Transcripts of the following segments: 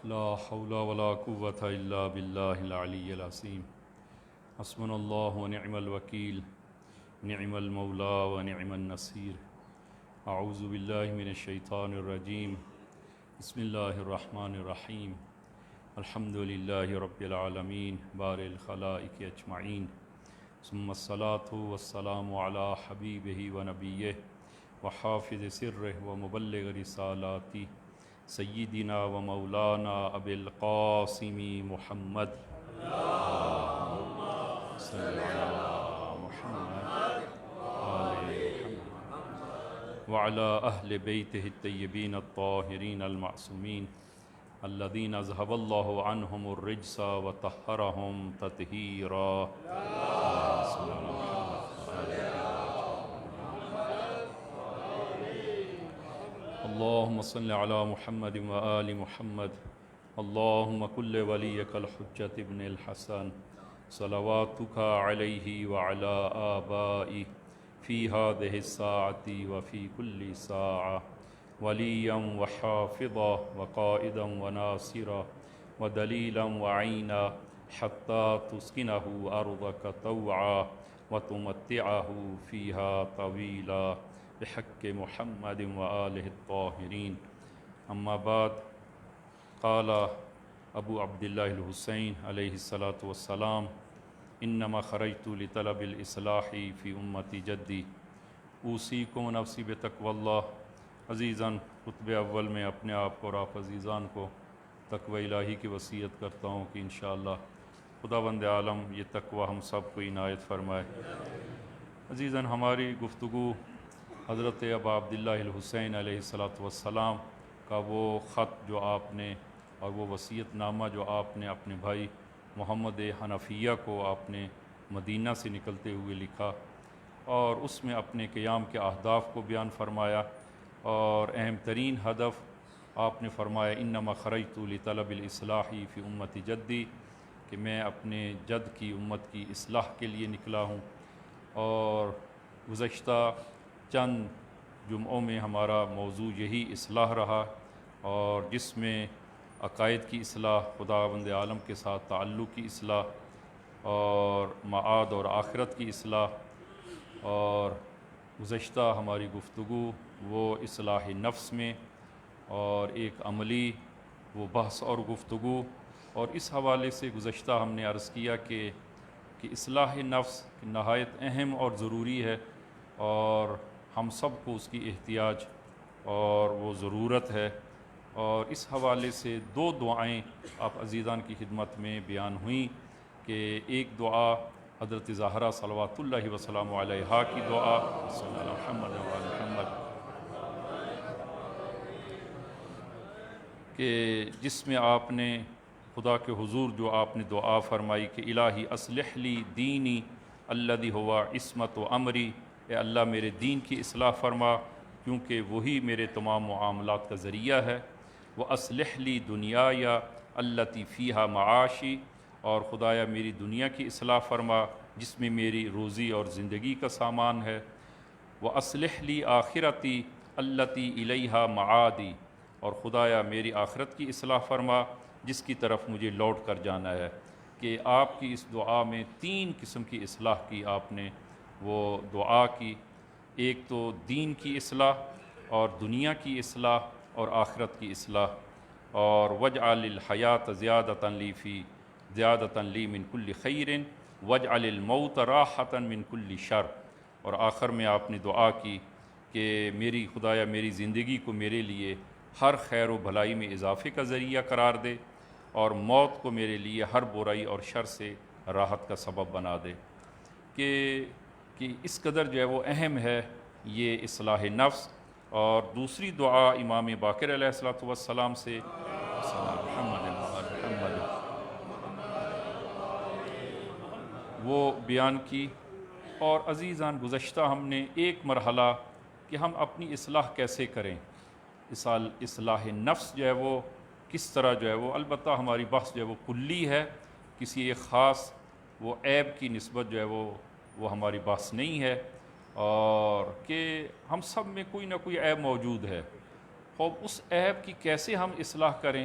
لا حول ولا قوة إلا بالله العلي العظيم حسبنا الله ونعم الوكيل نعم المولى ونعم النصير أعوذ بالله من الشيطان الرجيم بسم الله الرحمن الرحيم الحمد لله رب العالمين بارئ الخلائق أجمعين ثم الصلاة والسلام على حبيبه ونبيه وحافظ سره ومبلغ رسالاته سیدنا و مولانا ابی القاسم محمد اللہم صل علی محمد آل محمد وعلی اہل بیتہ الطیبین الطاہرین المعصومین الذین اذہب اللہ عنہم الرجس وطہرہم تطہیرا اللهم صل على محمد وآل محمد اللهم كل وليك الحجة ابن الحسن صلواتك عليه وعلى آبائه في هذه الساعة وفي كل ساعة وليا وحافظا وقائدا وناصرا ودليلا وعينا حتى تسكنه أرضك طوعا وتمتعه فيها طويلا بحق محمد وآلہ الطاہرین اما بعد قال ابو عبداللہ الحسین علیہ الصلاۃ والسلام انما خرجت لطلب الاصلاح فی امتی جدی اوصیکم نفسی بتقوی اللہ عزیزاً خطبہ اول میں اپنے آپ کو اور آپ عزیزان کو تقوی الہی کی وصیت کرتا ہوں کہ انشاءاللہ خداوند عالم یہ تقوی ہم سب کو عنایت فرمائے عزیزاً ہماری گفتگو حضرت ابا عبداللہ الحسین علیہ السلام کا وہ خط جو آپ نے اور وہ وصیت نامہ جو آپ نے اپنے بھائی محمد حنفیہ کو آپ نے مدینہ سے نکلتے ہوئے لکھا اور اس میں اپنے قیام کے اہداف کو بیان فرمایا اور اہم ترین ہدف آپ نے فرمایا انما خرجت لطلب الاصلاح فی امتی جدی کہ میں اپنے جد کی امت کی اصلاح کے لیے نکلا ہوں اور گزشتہ چند جمعوں میں ہمارا موضوع یہی اصلاح رہا اور جس میں عقائد کی اصلاح خداوند عالم کے ساتھ تعلق کی اصلاح اور معاد اور آخرت کی اصلاح اور گزشتہ ہماری گفتگو وہ اصلاح نفس میں اور ایک عملی وہ بحث اور گفتگو اور اس حوالے سے گزشتہ ہم نے عرض کیا کہ اصلاح نفس نہایت اہم اور ضروری ہے اور ہم سب کو اس کی احتیاج اور وہ ضرورت ہے اور اس حوالے سے دو دعائیں آپ عزیزان کی خدمت میں بیان ہوئیں کہ ایک دعا حضرت زہرا صلوات اللہ وسلام علیہا کی دعا صلی اللہ علیہ محمد وعلی محمد کہ جس میں آپ نے خدا کے حضور جو آپ نے دعا فرمائی کہ الہی اصلح لی دینی الذی ہوا عصمت و امری اے اللہ میرے دین کی اصلاح فرما کیونکہ وہی میرے تمام معاملات کا ذریعہ ہے وہ اصلح لی دنیا یا التی فیہا معاشی اور خدایا میری دنیا کی اصلاح فرما جس میں میری روزی اور زندگی کا سامان ہے وہ اصلح لی آخرتی التی الیہا معادی اور خدایا میری آخرت کی اصلاح فرما جس کی طرف مجھے لوٹ کر جانا ہے کہ آپ کی اس دعا میں تین قسم کی اصلاح کی آپ نے وہ دعا کی ایک تو دین کی اصلاح اور دنیا کی اصلاح اور آخرت کی اصلاح اور وجعل الحیات زیادۃ لی من کل خیر وجعل الموت راحۃ من کل شر اور آخر میں آپ نے دعا کی کہ میری خدایا میری زندگی کو میرے لیے ہر خیر و بھلائی میں اضافے کا ذریعہ قرار دے اور موت کو میرے لیے ہر برائی اور شر سے راحت کا سبب بنا دے کہ اس قدر جو ہے وہ اہم ہے یہ اصلاح نفس اور دوسری دعا امام باقر علیہ السلام سے وہ بیان کی اور عزیزان گزشتہ ہم نے ایک مرحلہ کہ ہم اپنی اصلاح کیسے کریں اصلاح نفس جو ہے وہ کس طرح جو ہے وہ البتہ ہماری بحث جو ہے وہ کلی ہے کسی ایک خاص وہ عیب کی نسبت جو ہے وہ ہماری بحث نہیں ہے اور کہ ہم سب میں کوئی نہ کوئی عیب موجود ہے. خوب اس عیب کی کیسے ہم اصلاح کریں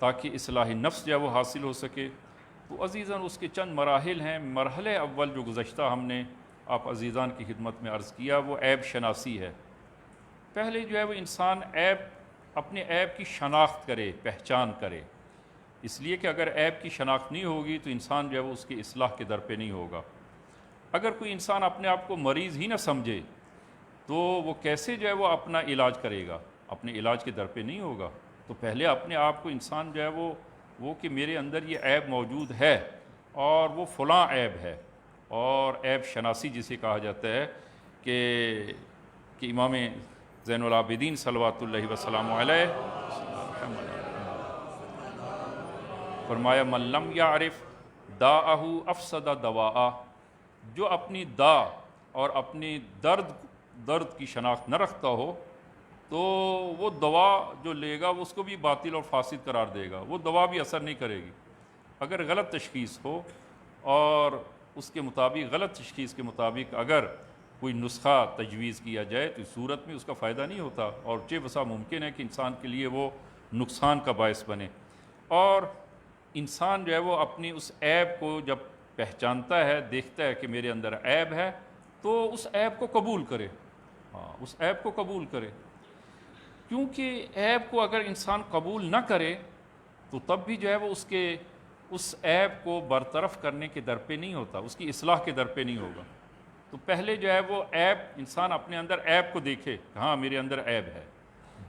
تاکہ اصلاح نفس جو ہے وہ حاصل ہو سکے۔ تو عزیزاً اس کے چند مراحل ہیں۔ مرحلہ اول جو گزشتہ ہم نے آپ عزیزان کی خدمت میں عرض کیا وہ عیب شناسی ہے۔ پہلے جو ہے وہ انسان اپنے عیب کی شناخت کرے، پہچان کرے، اس لیے کہ اگر عیب کی شناخت نہیں ہوگی تو انسان جو ہے وہ اس کی اصلاح کے در پہ نہیں ہوگا۔ اگر کوئی انسان اپنے آپ کو مریض ہی نہ سمجھے تو وہ کیسے جو ہے وہ اپنا علاج کرے گا؟ اپنے علاج کے در پہ نہیں ہوگا۔ تو پہلے اپنے آپ کو انسان جو ہے وہ کہ میرے اندر یہ عیب موجود ہے اور وہ فلاں عیب ہے، اور عیب شناسی جسے کہا جاتا ہے کہ امام زین العابدین صلوات اللہ وسلام علیہ فرمایا من لم یعرف داءہ افسد دواءہ، جو اپنی دا اور اپنی درد کی شناخت نہ رکھتا ہو تو وہ دوا جو لے گا وہ اس کو بھی باطل اور فاسد قرار دے گا، وہ دوا بھی اثر نہیں کرے گی۔ اگر غلط تشخیص ہو اور اس کے مطابق غلط تشخیص کے مطابق اگر کوئی نسخہ تجویز کیا جائے تو اس صورت میں اس کا فائدہ نہیں ہوتا، اور چہ بسا ممکن ہے کہ انسان کے لیے وہ نقصان کا باعث بنے۔ اور انسان جو ہے وہ اپنی اس عیب کو جب پہچانتا ہے، دیکھتا ہے کہ میرے اندر عیب ہے، تو اس عیب کو قبول کرے، اس عیب کو قبول کرے، کیونکہ عیب کو اگر انسان قبول نہ کرے تو تب بھی جو ہے وہ اس عیب کو برطرف کرنے کے در پہ نہیں ہوتا، اس کی اصلاح کے در پہ نہیں ہوگا۔ تو پہلے جو ہے وہ عیب انسان اپنے اندر عیب کو دیکھے، ہاں میرے اندر عیب ہے،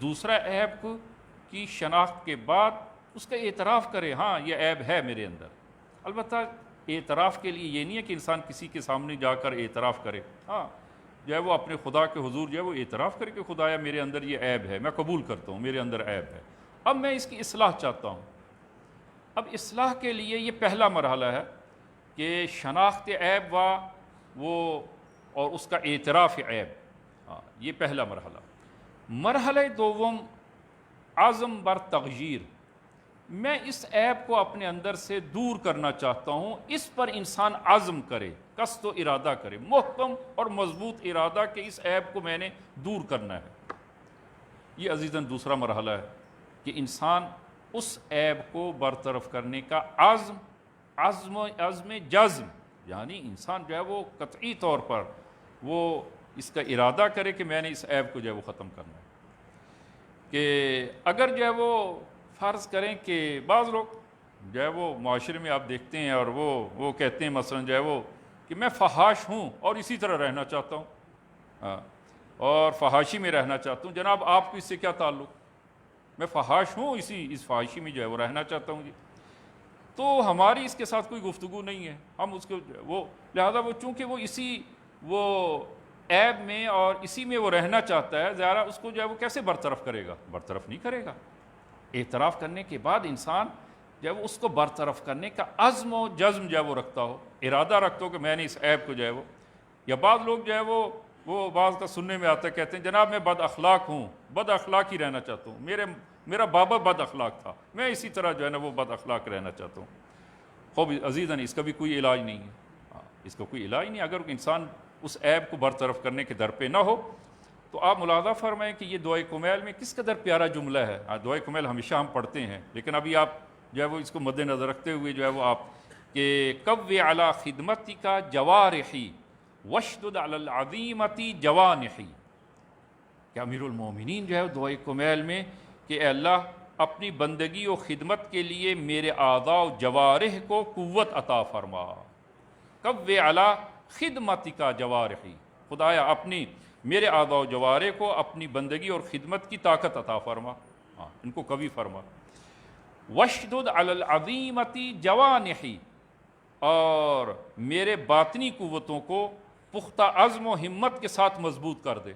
دوسرا عیب کی شناخت کے بعد اس کا اعتراف کرے، ہاں یہ عیب ہے میرے اندر۔ البتہ اعتراف کے لیے یہ نہیں ہے کہ انسان کسی کے سامنے جا کر اعتراف کرے، ہاں جو ہے وہ اپنے خدا کے حضور جو ہے وہ اعتراف کرے کہ خدایا میرے اندر یہ عیب ہے، میں قبول کرتا ہوں میرے اندر عیب ہے، اب میں اس کی اصلاح چاہتا ہوں۔ اب اصلاح کے لیے یہ پہلا مرحلہ ہے کہ شناخت عیب اور اس کا اعتراف عیب، یہ پہلا مرحلہ۔ مرحلہ دوم عزم بر تغییر، میں اس عیب کو اپنے اندر سے دور کرنا چاہتا ہوں، اس پر انسان عزم کرے، قصد و ارادہ کرے، محکم اور مضبوط ارادہ کہ اس عیب کو میں نے دور کرنا ہے۔ یہ عزیزاً دوسرا مرحلہ ہے کہ انسان اس عیب کو برطرف کرنے کا عزم جزم، یعنی انسان جو ہے وہ قطعی طور پر وہ اس کا ارادہ کرے کہ میں نے اس عیب کو جو ہے وہ ختم کرنا ہے۔ کہ اگر جو ہے وہ فرض کریں کہ بعض لوگ جو ہے وہ معاشرے میں آپ دیکھتے ہیں اور وہ کہتے ہیں مثلا جو ہے وہ کہ میں فحاش ہوں اور اسی طرح رہنا چاہتا ہوں، اور فحاشی میں رہنا چاہتا ہوں۔ جناب آپ کو اس سے کیا تعلق؟ میں فحاش ہوں، اس فحاشی میں جو ہے وہ رہنا چاہتا ہوں جی، تو ہماری اس کے ساتھ کوئی گفتگو نہیں ہے، ہم اس کو لہذا وہ چونکہ وہ عیب میں اور اسی میں وہ رہنا چاہتا ہے، ظاہرہ اس کو جو ہے وہ کیسے برطرف کرے گا؟ برطرف نہیں کرے گا۔ اعتراف کرنے کے بعد انسان جو ہے وہ اس کو برطرف کرنے کا عزم و جزم جو ہے وہ رکھتا ہو، ارادہ رکھتا ہو کہ میں نے اس عیب کو جو ہے وہ، یا بعض لوگ جو ہے وہ بعض کا سننے میں آتا ہے، کہتے ہیں جناب میں بد اخلاق ہوں، بد اخلاق ہی رہنا چاہتا ہوں، میرا بابا بد اخلاق تھا، میں اسی طرح جو ہے نا وہ بد اخلاق رہنا چاہتا ہوں۔ خوب عزیزاً اس کا بھی کوئی علاج نہیں ہے، اس کا کوئی علاج نہیں۔ اگر انسان اس عیب کو برطرف کرنے کے در پہ نہ ہو تو آپ ملاحظہ فرمائیں کہ یہ دعائے کمیل میں کس قدر پیارا جملہ ہے۔ دعائے کمیل ہمیشہ ہم پڑھتے ہیں، لیکن ابھی آپ جو ہے وہ اس کو مد نظر رکھتے ہوئے جو ہے وہ آپ کہ قوّ علی خدمتی کا جوارحی وشدد علی العظیمتی جوانحی، کہ امیر المومنین جو ہے دعائے کمیل میں کہ اے اللہ اپنی بندگی و خدمت کے لیے میرے اعضاء و جوارح کو قوت عطا فرما، قوّ علی خدمتی کا جوارحی، خدایا اپنی میرے اعضاء و جوارح کو اپنی بندگی اور خدمت کی طاقت عطا فرما، ان کو قوی فرما، وشدد علی العظیمتی جوانحی، اور میرے باطنی قوتوں کو پختہ عزم و ہمت کے ساتھ مضبوط کر دے،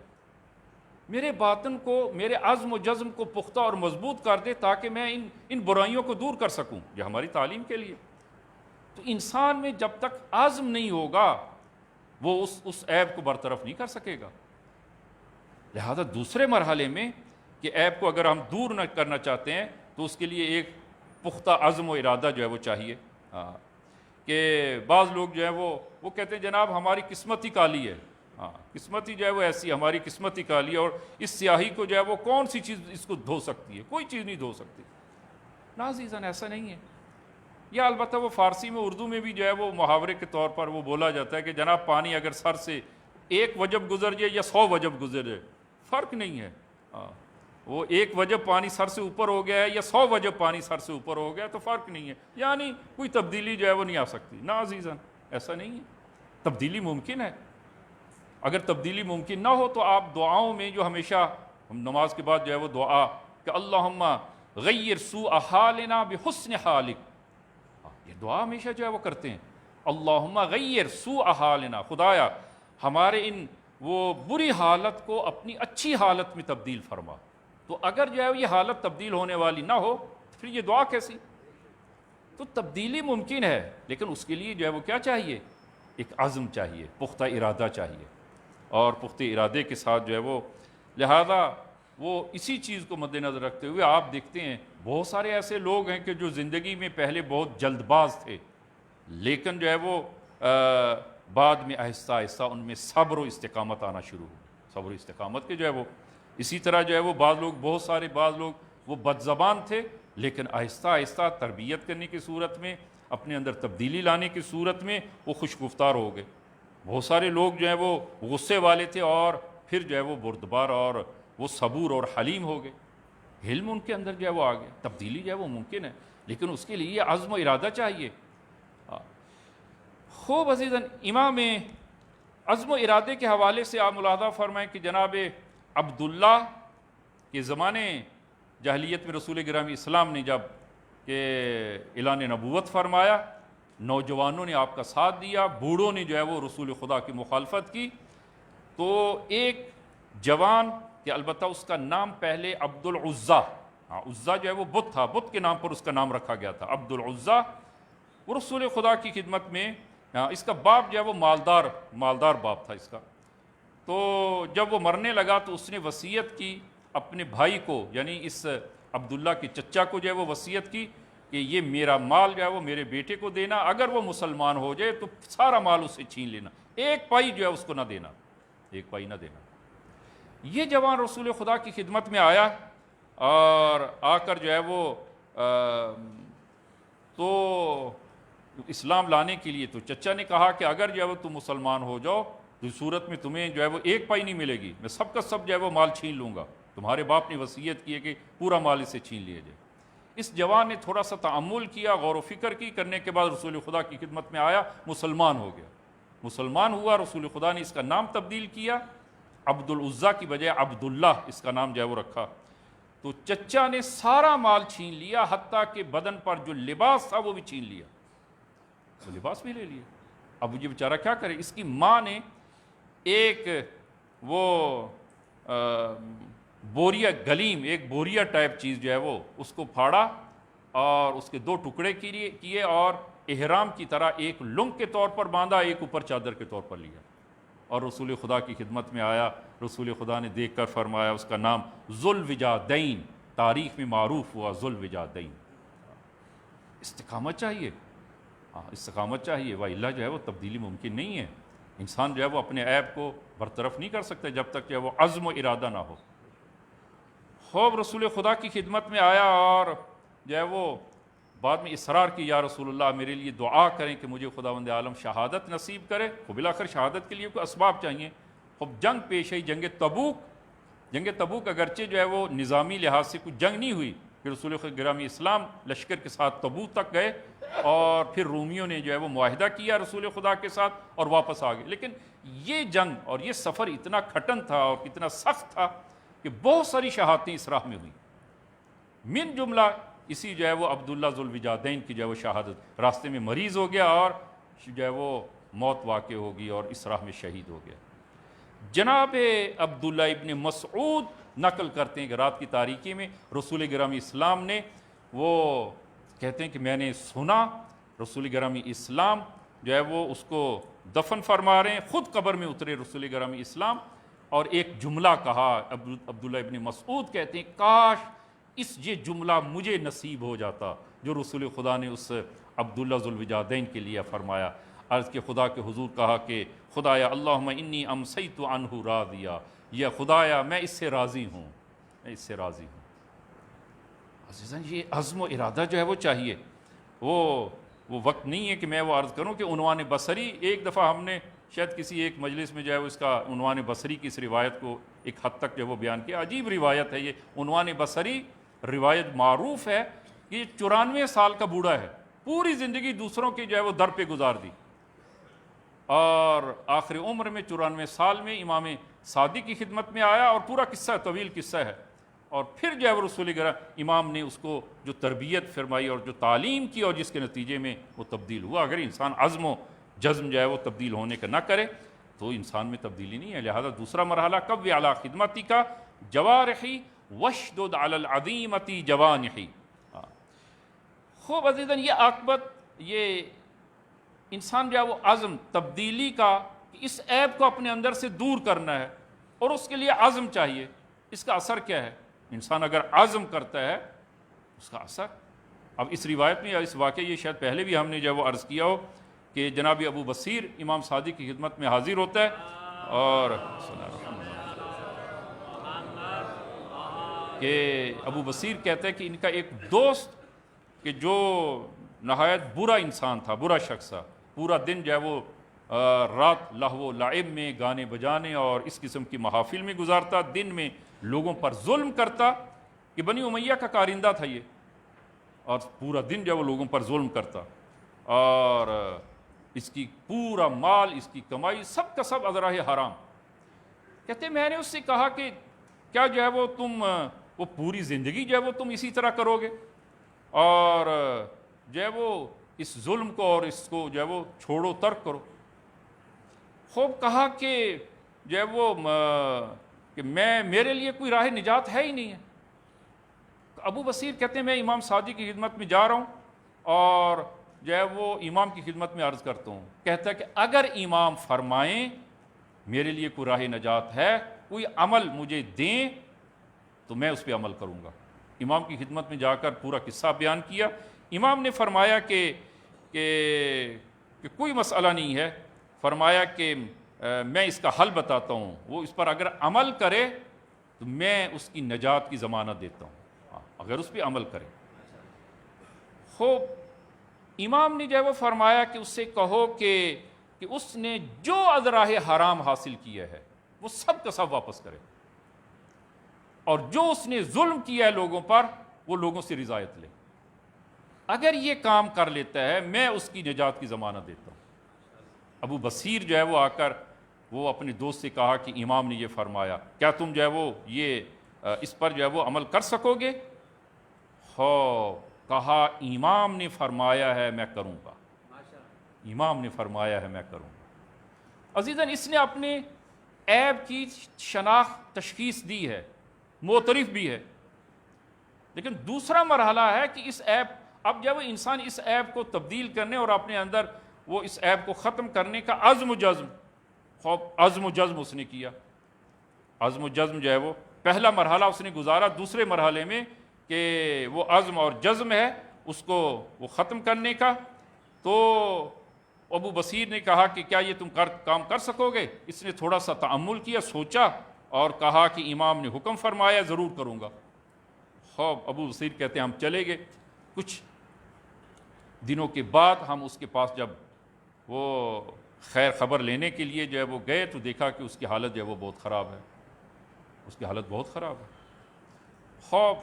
میرے باطن کو، میرے عزم و جزم کو پختہ اور مضبوط کر دے تاکہ میں ان برائیوں کو دور کر سکوں، یہ ہماری تعلیم کے لیے۔ تو انسان میں جب تک عزم نہیں ہوگا وہ اس عیب کو برطرف نہیں کر سکے گا۔ لہذا دوسرے مرحلے میں کہ عیب کو اگر ہم دور نہ کرنا چاہتے ہیں تو اس کے لیے ایک پختہ عزم و ارادہ جو ہے وہ چاہیے۔ کہ بعض لوگ جو ہیں وہ کہتے ہیں جناب ہماری قسمت ہی کالی ہے، قسمت ہی جو ہے وہ ایسی، ہماری قسمت ہی کالی ہے، اور اس سیاہی کو جو ہے وہ کون سی چیز اس کو دھو سکتی ہے؟ کوئی چیز نہیں دھو سکتی۔ نازیزن ایسا نہیں ہے. یا البتہ وہ فارسی میں اردو میں بھی جو ہے وہ محاورے کے طور پر وہ بولا جاتا ہے کہ جناب پانی اگر سر سے ایک وجب گزر جائے یا 100 وجب گزر جائے فرق نہیں ہے. وہ ایک وجب پانی سر سے اوپر ہو گیا ہے یا 100 وجب پانی سر سے اوپر ہو گیا تو فرق نہیں ہے, یعنی کوئی تبدیلی جو ہے وہ نہیں آ سکتی. نا عزیزاً ایسا نہیں ہے, تبدیلی ممکن ہے. اگر تبدیلی ممکن نہ ہو تو آپ دعاؤں میں جو ہمیشہ ہم نماز کے بعد جو ہے وہ دعا کہ اللہم غیر سوء حالنا بحسن حالک, یہ دعا ہمیشہ جو ہے وہ کرتے ہیں. اللہم غیر سوء حالنا, خدایا ہمارے ان وہ بری حالت کو اپنی اچھی حالت میں تبدیل فرما. تو اگر جو ہے یہ حالت تبدیل ہونے والی نہ ہو پھر یہ دعا کیسی؟ تو تبدیلی ممکن ہے لیکن اس کے لیے جو ہے وہ کیا چاہیے؟ ایک عزم چاہیے, پختہ ارادہ چاہیے, اور پختہ ارادے کے ساتھ جو ہے وہ لہذا وہ اسی چیز کو مد نظر رکھتے ہوئے آپ دیکھتے ہیں بہت سارے ایسے لوگ ہیں کہ جو زندگی میں پہلے بہت جلد باز تھے لیکن جو ہے وہ بعد میں آہستہ آہستہ ان میں صبر و استقامت آنا شروع ہو. صبر و استقامت کے جو ہے وہ اسی طرح جو ہے وہ بعض لوگ وہ بد زبان تھے لیکن آہستہ آہستہ تربیت کرنے کی صورت میں, اپنے اندر تبدیلی لانے کی صورت میں وہ خوش گفتار ہو گئے. بہت سارے لوگ جو ہیں وہ غصے والے تھے اور پھر جو ہے وہ بردبار اور وہ صبور اور حلیم ہو گئے. حلم ان کے اندر جو ہے وہ آ گیا. تبدیلی جو ہے وہ ممکن ہے لیکن اس کے لیے عزم و ارادہ چاہیے. خوب عزیزاً, امام عزم و ارادے کے حوالے سے آپ ملاحظہ فرمائیں کہ جناب عبداللہ کے زمانے جاہلیت میں رسول گرامی اسلام نے جب کہ اعلان نبوت فرمایا, نوجوانوں نے آپ کا ساتھ دیا, بوڑھوں نے جو ہے وہ رسول خدا کی مخالفت کی, تو ایک جوان کہ البتہ اس کا نام پہلے عبد العزا, عزا جو ہے وہ بت تھا, بت کے نام پر اس کا نام رکھا گیا تھا عبد العزا, وہ رسول خدا کی خدمت میں, اس کا باپ جو ہے وہ مالدار باپ تھا اس کا. تو جب وہ مرنے لگا تو اس نے وصیت کی اپنے بھائی کو, یعنی اس عبداللہ کے چچا کو جو ہے وہ وصیت کی کہ یہ میرا مال جو ہے وہ میرے بیٹے کو دینا, اگر وہ مسلمان ہو جائے تو سارا مال اسے چھین لینا, ایک پائی جو ہے اس کو نہ دینا, ایک پائی نہ دینا. یہ جوان رسول خدا کی خدمت میں آیا اور آ کر جو ہے وہ تو اسلام لانے کے لیے تو چچا نے کہا کہ اگر جو ہے وہ تم مسلمان ہو جاؤ تو صورت میں تمہیں جو ہے وہ ایک پائی نہیں ملے گی, میں سب کا سب جو ہے وہ مال چھین لوں گا. تمہارے باپ نے وصیت کی ہے کہ پورا مال اسے چھین لیا جائے. اس جوان نے تھوڑا سا تأمل کیا, غور و فکر کی, کرنے کے بعد رسول خدا کی خدمت میں آیا, مسلمان ہو گیا. مسلمان ہوا, رسول خدا نے اس کا نام تبدیل کیا, عبد العزا کی بجائے عبداللہ اس کا نام جو ہے وہ رکھا. تو چچا نے سارا مال چھین لیا, حتیٰ کہ بدن پر جو لباس تھا وہ بھی چھین لیا, وہ لباس بھی لے لیا. اب یہ بیچارہ کیا کرے؟ اس کی ماں نے ایک وہ بوریا گلیم, ایک بوریا ٹائپ چیز جو ہے وہ اس کو پھاڑا اور اس کے 2 ٹکڑے کیے اور احرام کی طرح ایک لنگ کے طور پر باندھا, ایک اوپر چادر کے طور پر لیا اور رسول خدا کی خدمت میں آیا. رسول خدا نے دیکھ کر فرمایا, اس کا نام ذوالوجادین تاریخ میں معروف ہوا, ذوالوجادین. استقامت چاہیے, استقامت چاہیے, وإلا جو ہے وہ تبدیلی ممکن نہیں ہے. انسان جو ہے وہ اپنے عیب کو برطرف نہیں کر سکتا جب تک جو ہے وہ عزم و ارادہ نہ ہو. خوب رسول خدا کی خدمت میں آیا اور جو ہے وہ بعد میں اصرار کی, یا رسول اللہ میرے لیے دعا کریں کہ مجھے خداوند عالم شہادت نصیب کرے. خب بالآخر شہادت کے لیے کوئی اسباب چاہیے. خب جنگ پیش آئی, جنگ تبوک اگرچہ جو ہے وہ نظامی لحاظ سے کچھ جنگ نہیں ہوئی, کہ رسول گرامی اسلام لشکر کے ساتھ تبوک تک گئے اور پھر رومیوں نے جو ہے وہ معاہدہ کیا رسول خدا کے ساتھ اور واپس آ گئے. لیکن یہ جنگ اور یہ سفر اتنا کھٹن تھا اور اتنا سخت تھا کہ بہت ساری شہادتیں اس راہ میں ہوئیں. من جملہ اسی جو ہے وہ عبداللہ ذوالوجادین کی جو ہے وہ شہادت, راستے میں مریض ہو گیا اور جو ہے وہ موت واقع ہو گئی اور اس راہ میں شہید ہو گیا. جناب عبداللہ ابن مسعود نقل کرتے ہیں کہ رات کی تاریکی میں رسول گرامی اسلام نے, وہ کہتے ہیں کہ میں نے سنا رسول گرامی اسلام جو ہے وہ اس کو دفن فرما رہے ہیں, خود قبر میں اترے رسول گرامی اسلام اور ایک جملہ کہا. عبداللہ ابن مسعود کہتے ہیں کاش یہ جملہ مجھے نصیب ہو جاتا جو رسول خدا نے اس عبداللہ ذوالوجادین کے لیے فرمایا. عرض کہ خدا کے حضور کہا کہ خدایا اللہم انی امسیت عنہ راضیا, یا خدایا میں اس سے راضی ہوں, میں اس سے راضی ہوں. عزیزاً یہ عزم و ارادہ جو ہے وہ چاہیے. وہ وقت نہیں ہے کہ میں وہ عرض کروں کہ عنوان بصری. ایک دفعہ ہم نے شاید کسی ایک مجلس میں جو ہے وہ اس کا عنوان بصری کی اس روایت کو ایک حد تک جو ہے وہ بیان کیا. عجیب روایت ہے یہ. عنوان بصری روایت معروف ہے کہ یہ 94 سال کا بوڑھا ہے, پوری زندگی دوسروں کی جو ہے وہ در پہ گزار دی, اور آخر عمر میں 94 سال میں امام صادق کی خدمت میں آیا, اور پورا قصہ طویل قصہ ہے. اور پھر جو ہے وہ رسول کریم امام نے اس کو جو تربیت فرمائی اور جو تعلیم کی, اور جس کے نتیجے میں وہ تبدیل ہوا. اگر انسان عزم و جزم جو ہے وہ تبدیل ہونے کا نہ کرے تو انسان میں تبدیلی نہیں ہے. لہذا دوسرا مرحلہ قوی علی خدمتی کا جوارحی وشدد علی العظیمتی جوانحی. خوب عزیزاً یہ عاقبت, یہ انسان جو ہے وہ عزم تبدیلی کا, اس عیب کو اپنے اندر سے دور کرنا ہے, اور اس کے لیے عزم چاہیے. اس کا اثر کیا ہے؟ انسان اگر عزم کرتا ہے اس کا اثر. اب اس روایت میں یا اس واقعے, یہ شاید پہلے بھی ہم نے جو ہے وہ عرض کیا ہو کہ جناب ابو بصیر امام صادق کی خدمت میں حاضر ہوتا ہے, اور کہ ابو بصیر کہتا ہے کہ ان کا ایک دوست کہ جو نہایت برا انسان تھا, برا شخص تھا, پورا دن جو ہے وہ رات لہو و لعب میں, گانے بجانے اور اس قسم کی محافل میں گزارتا, دن میں لوگوں پر ظلم کرتا. کہ بنی امیہ کا کارندہ تھا یہ, اور پورا دن جو ہے وہ لوگوں پر ظلم کرتا, اور اس کی پورا مال, اس کی کمائی سب کا سب اذراہ حرام. کہتے میں نے اس سے کہا کہ کیا جو ہے وہ تم وہ پوری زندگی جو ہے وہ تم اسی طرح کرو گے, اور جو ہے وہ اس ظلم کو اور اس کو جو ہے وہ چھوڑو, ترک کرو. خوب کہا کہ جو ہے وہ کہ میرے لیے کوئی راہ نجات ہے ہی نہیں ہے. ابو بصیر کہتے ہیں میں امام صادق کی خدمت میں جا رہا ہوں, اور جو ہے وہ امام کی خدمت میں عرض کرتا ہوں. کہتا ہے کہ اگر امام فرمائیں میرے لیے کوئی راہ نجات ہے, کوئی عمل مجھے دیں تو میں اس پہ عمل کروں گا. امام کی خدمت میں جا کر پورا قصہ بیان کیا. امام نے فرمایا کہ کوئی مسئلہ نہیں ہے. فرمایا کہ میں اس کا حل بتاتا ہوں, وہ اس پر اگر عمل کرے تو میں اس کی نجات کی ضمانت دیتا ہوں, اگر اس پہ عمل کرے. خوب امام نے جو ہے وہ فرمایا کہ اس سے کہو کہ اس نے جو اذراہ حرام حاصل کیا ہے وہ سب کا سب واپس کرے, اور جو اس نے ظلم کیا ہے لوگوں پر وہ لوگوں سے رضایت لے. اگر یہ کام کر لیتا ہے میں اس کی نجات کی ضمانت دیتا ہوں. ابو بصیر جو ہے وہ آ کر وہ اپنے دوست سے کہا کہ امام نے یہ فرمایا, کیا تم جو ہے وہ یہ اس پر جو ہے وہ عمل کر سکو گے؟ کہا امام نے فرمایا ہے میں کروں گا, امام نے فرمایا ہے میں کروں گا. عزیزاً اس نے اپنے عیب کی شناخت تشخیص دی ہے, معترف بھی ہے, لیکن دوسرا مرحلہ ہے کہ اس عیب, اب جب انسان اس عیب کو تبدیل کرنے اور اپنے اندر وہ اس عیب کو ختم کرنے کا عزم و جزم, خوب عزم و جزم اس نے کیا. عزم و جزم جو ہے وہ پہلا مرحلہ اس نے گزارا. دوسرے مرحلے میں کہ وہ عزم اور جزم ہے اس کو وہ ختم کرنے کا, تو ابو بصیر نے کہا کہ کیا یہ تم کام کر سکو گے؟ اس نے تھوڑا سا تأمل کیا, سوچا, اور کہا کہ امام نے حکم فرمایا ضرور کروں گا. خوب ابو بصیر کہتے ہیں ہم چلے گئے. کچھ دنوں کے بعد ہم اس کے پاس جب وہ خیر خبر لینے کے لیے جو ہے وہ گئے تو دیکھا کہ اس کی حالت جو ہے وہ بہت خراب ہے, اس کی حالت بہت خراب ہے. خوب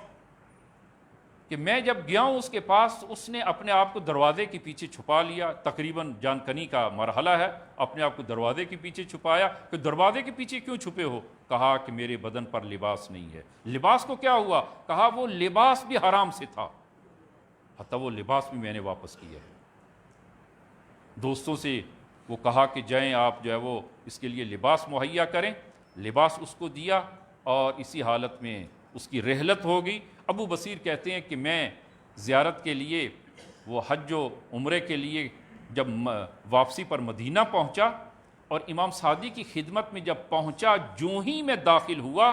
کہ میں جب گیا ہوں اس کے پاس, اس نے اپنے آپ کو دروازے کے پیچھے چھپا لیا. تقریباً جان کنی کا مرحلہ ہے, اپنے آپ کو دروازے کے پیچھے چھپایا. کہ دروازے کے پیچھے کیوں چھپے ہو؟ کہا کہ میرے بدن پر لباس نہیں ہے. لباس کو کیا ہوا؟ کہا وہ لباس بھی حرام سے تھا, حتیٰ وہ لباس بھی میں نے واپس کیا. دوستوں سے وہ کہا کہ جائیں آپ جو ہے وہ اس کے لیے لباس مہیا کریں. لباس اس کو دیا, اور اسی حالت میں اس کی رحلت ہو گئی. ابو بصیر کہتے ہیں کہ میں زیارت کے لیے, وہ حج و عمرے کے لیے جب واپسی پر مدینہ پہنچا, اور امام صادق کی خدمت میں جب پہنچا, جو ہی میں داخل ہوا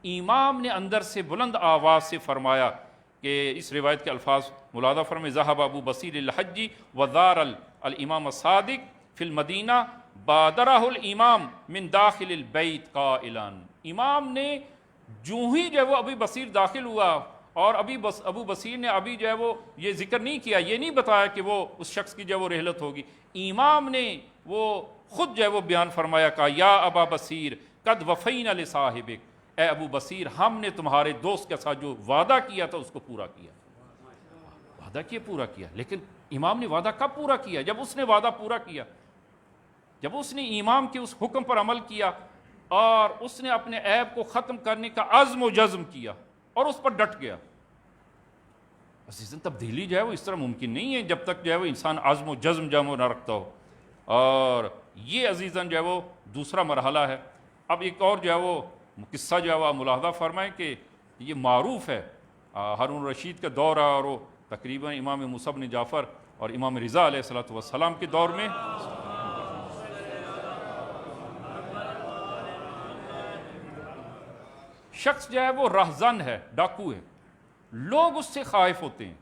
امام نے اندر سے بلند آواز سے فرمایا کہ اس روایت کے الفاظ ملاحظہ فرمائیں, ذهب ابو بصیر الحج وزار الامام الصادق فی المدینہ بادرہ الامام من داخل البیت قائلا. امام نے جو ہی جو وہ ابو بصیر داخل ہوا اور ابو بصیر نے ابھی جو ہے وہ یہ ذکر نہیں کیا، یہ نہیں بتایا کہ وہ اس شخص کی جو ہے وہ رحلت ہوگی، امام نے وہ خود جو ہے وہ بیان فرمایا، کہا یا ابا بصیر قد وفینا لصاحبک، اے ابو بصیر ہم نے تمہارے دوست کے ساتھ جو وعدہ کیا تھا اس کو پورا کیا، وعدہ کیا پورا کیا۔ لیکن امام نے وعدہ کب پورا کیا؟ جب اس نے وعدہ پورا کیا، جب اس نے امام کے اس حکم پر عمل کیا اور اس نے اپنے عیب کو ختم کرنے کا عزم و جزم کیا اور اس پر ڈٹ گیا۔ عزیزاً تبدیلی جو ہے وہ اس طرح ممکن نہیں ہے جب تک جو ہے وہ انسان عزم و جزم جمع نہ رکھتا ہو، اور یہ عزیزاً جو ہے وہ دوسرا مرحلہ ہے۔ اب ایک اور جو ہے وہ قصہ جو ہے وہ ملاحظہ فرمائیں کہ یہ معروف ہے، ہارون رشید کا دور ہے، اور وہ تقریباً امام موسیٰ بن جعفر اور امام رضا علیہ السلام کے دور میں شخص جو ہے وہ رہزن ہے، ڈاکو ہے، لوگ اس سے خائف ہوتے ہیں،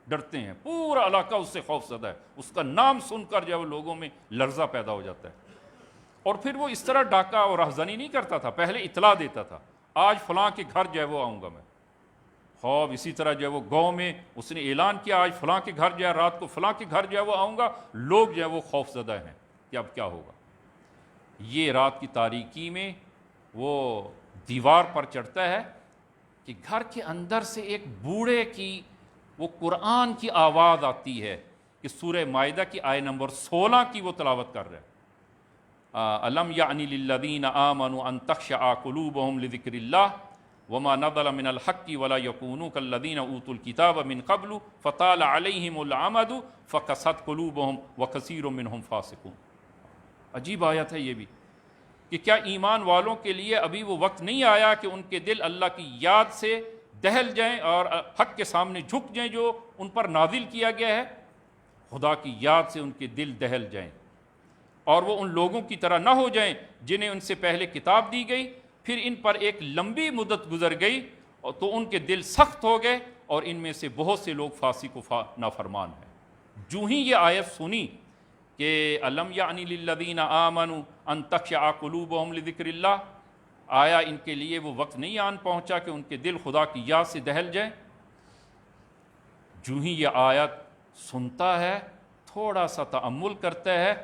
ڈرتے ہیں، پورا علاقہ اس سے خوف زدہ ہے، اس کا نام سن کر جو ہے وہ لوگوں میں لرزہ پیدا ہو جاتا ہے۔ اور پھر وہ اس طرح ڈاکہ اور رہزنی نہیں کرتا تھا، پہلے اطلاع دیتا تھا، آج فلاں کے گھر جو ہے وہ آؤں گا میں، خواب اسی طرح جو ہے وہ گاؤں میں اس نے اعلان کیا آج فلاں کے گھر جو ہے رات کو فلاں کے گھر جو ہے وہ آؤں گا، لوگ جو ہے وہ خوف زدہ ہیں کہ اب کیا ہوگا۔ یہ رات کی تاریکی میں وہ دیوار پر چڑھتا ہے کہ گھر کے اندر سے ایک بوڑھے کی وہ قرآن کی آواز آتی ہے کہ سورہ مائدہ کی آیت نمبر 16 کی وہ تلاوت کر رہے ہیں، الم یعنی للذین آمنوا ان تخشع قلوبہم لذکر اللہ وما نزل من الحق ولا یکونوا کالذین اوتوا الکتاب من قبل فطال علیہم الامد فقست قلوبہم وکثیر منہم فاسقون۔ عجیب آیت ہے یہ بھی، کہ کیا ایمان والوں کے لیے ابھی وہ وقت نہیں آیا کہ ان کے دل اللہ کی یاد سے دہل جائیں اور حق کے سامنے جھک جائیں جو ان پر نازل کیا گیا ہے، خدا کی یاد سے ان کے دل دہل جائیں اور وہ ان لوگوں کی طرح نہ ہو جائیں جنہیں ان سے پہلے کتاب دی گئی، پھر ان پر ایک لمبی مدت گزر گئی تو ان کے دل سخت ہو گئے اور ان میں سے بہت سے لوگ فاسق و نافرمان ہیں۔ جو ہی یہ آیت سنی کہ الم یعنی للذین آمنوا ان تخشع قلوبہم لذکر اللہ، آیا ان کے لیے وہ وقت نہیں آن پہنچا کہ ان کے دل خدا کی یاد سے دہل جائیں؟ جو ہی یہ آیت سنتا ہے، تھوڑا سا تأمل کرتا ہے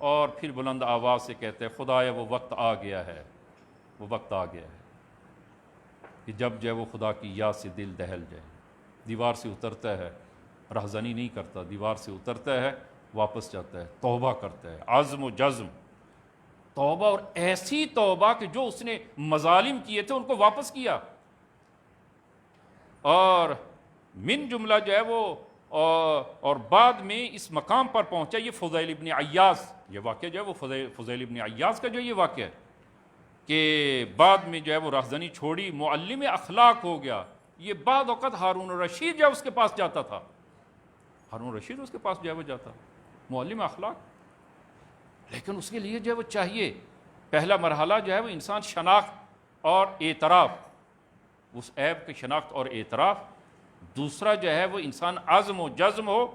اور پھر بلند آواز سے کہتا ہے خدایا وہ وقت آ گیا ہے، وہ وقت آ گیا ہے کہ جب جو ہے وہ خدا کی یاد سے دل دہل جائے۔ دیوار سے اترتا ہے، رہزنی نہیں کرتا، دیوار سے اترتا ہے، واپس جاتا ہے، توبہ کرتا ہے، عزم و جزم توبہ، اور ایسی توبہ کہ جو اس نے مظالم کیے تھے ان کو واپس کیا۔ اور من جملہ جو ہے وہ اور بعد میں اس مقام پر پہنچا یہ فضیل ابن عیاض، یہ واقعہ جو ہے وہ فضیل ابن عیاض کا جو یہ واقعہ ہے کہ بعد میں جو ہے وہ رہزنی چھوڑی، معلم اخلاق ہو گیا۔ یہ بعض اوقات ہارون الرشید جو ہے اس کے پاس جاتا تھا، ہارون الرشید اس کے پاس جو ہے وہ جاتا، معلم اخلاق، لیکن اس کے لیے جو ہے وہ چاہیے پہلا مرحلہ جو ہے وہ انسان شناخت اور اعتراف، اس عیب کی شناخت اور اعتراف، دوسرا جو ہے وہ انسان عزم و جزم ہو،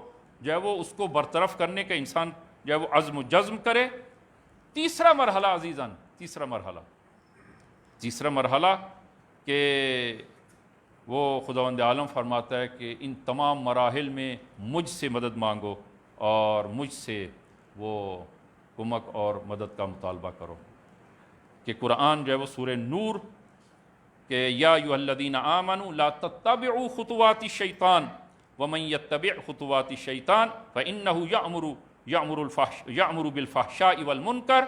جو ہے وہ اس کو برطرف کرنے کا انسان جو ہے وہ عزم و جزم کرے۔ تیسرا مرحلہ عزیزان، تیسرا مرحلہ کہ وہ خداوند عالم فرماتا ہے کہ ان تمام مراحل میں مجھ سے مدد مانگو اور مجھ سے وہ کمک اور مدد کا مطالبہ کرو۔ کہ قرآن جو ہے وہ سورہ نور کہ یا ایھا الذین آمنوا لا تتبعوا خطوات الشیطان ومن یتبع خطوات الشیطان فإنہ یأمر بالفحشاء والمنکر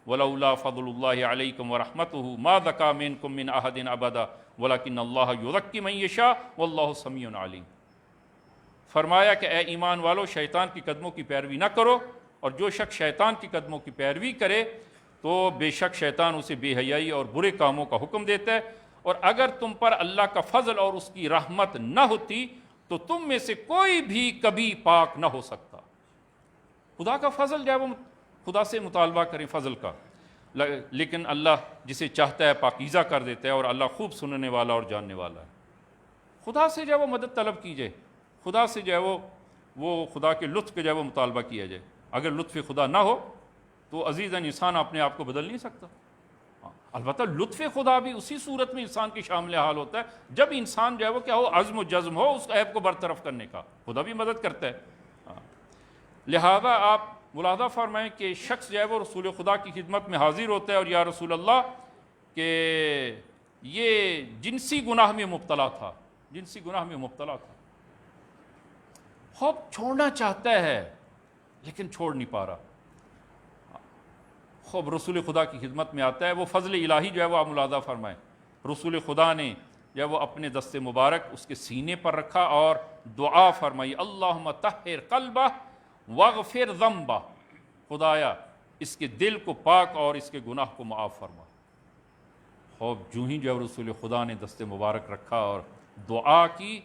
ولولا فضل اللہ علیکم ورحمتہ ما زکا منکم من احد ابدا ولکن اللہ یزکی من یشاء واللہ سمیع علیم۔ فرمایا کہ اے ایمان والو شیطان کی قدموں کی پیروی نہ کرو، اور جو شخص شیطان کی قدموں کی پیروی کرے تو بے شک شیطان اسے بے حیائی اور برے کاموں کا حکم دیتا ہے، اور اگر تم پر اللہ کا فضل اور اس کی رحمت نہ ہوتی تو تم میں سے کوئی بھی کبھی پاک نہ ہو سکتا۔ خدا کا فضل جو ہے وہ خدا سے مطالبہ کریں فضل کا، لیکن اللہ جسے چاہتا ہے پاکیزہ کر دیتا ہے، اور اللہ خوب سننے والا اور جاننے والا ہے۔ خدا سے جو ہے وہ مدد طلب کیجئے، خدا سے جو ہے وہ خدا کے لطف کے جو ہے وہ مطالبہ کیا جائے۔ اگر لطف خدا نہ ہو تو عزیزاً انسان اپنے آپ کو بدل نہیں سکتا۔ البتہ لطف خدا بھی اسی صورت میں انسان کی شامل حال ہوتا ہے جب انسان جو ہے وہ کیا ہو، عزم و جزم ہو اس عیب کو برطرف کرنے کا، خدا بھی مدد کرتا ہے۔ لہذا آپ ملاحظہ فرمائیں کہ شخص جو ہے وہ رسول خدا کی خدمت میں حاضر ہوتا ہے اور یا رسول اللہ کہ یہ جنسی گناہ میں مبتلا تھا، جنسی گناہ میں مبتلا تھا، خوب چھوڑنا چاہتا ہے لیکن چھوڑ نہیں پا رہا، خوب رسول خدا کی خدمت میں آتا ہے۔ وہ فضل الہی جو ہے وہ آپ ملاحظہ فرمائیں، رسول خدا نے جب وہ اپنے دست مبارک اس کے سینے پر رکھا اور دعا فرمائی، اللہم طہر قلبہ واغفر ذنبہ، خدایا اس کے دل کو پاک اور اس کے گناہ کو معاف فرما۔ خوب جو ہی جب رسول خدا نے دست مبارک رکھا اور دعا کی،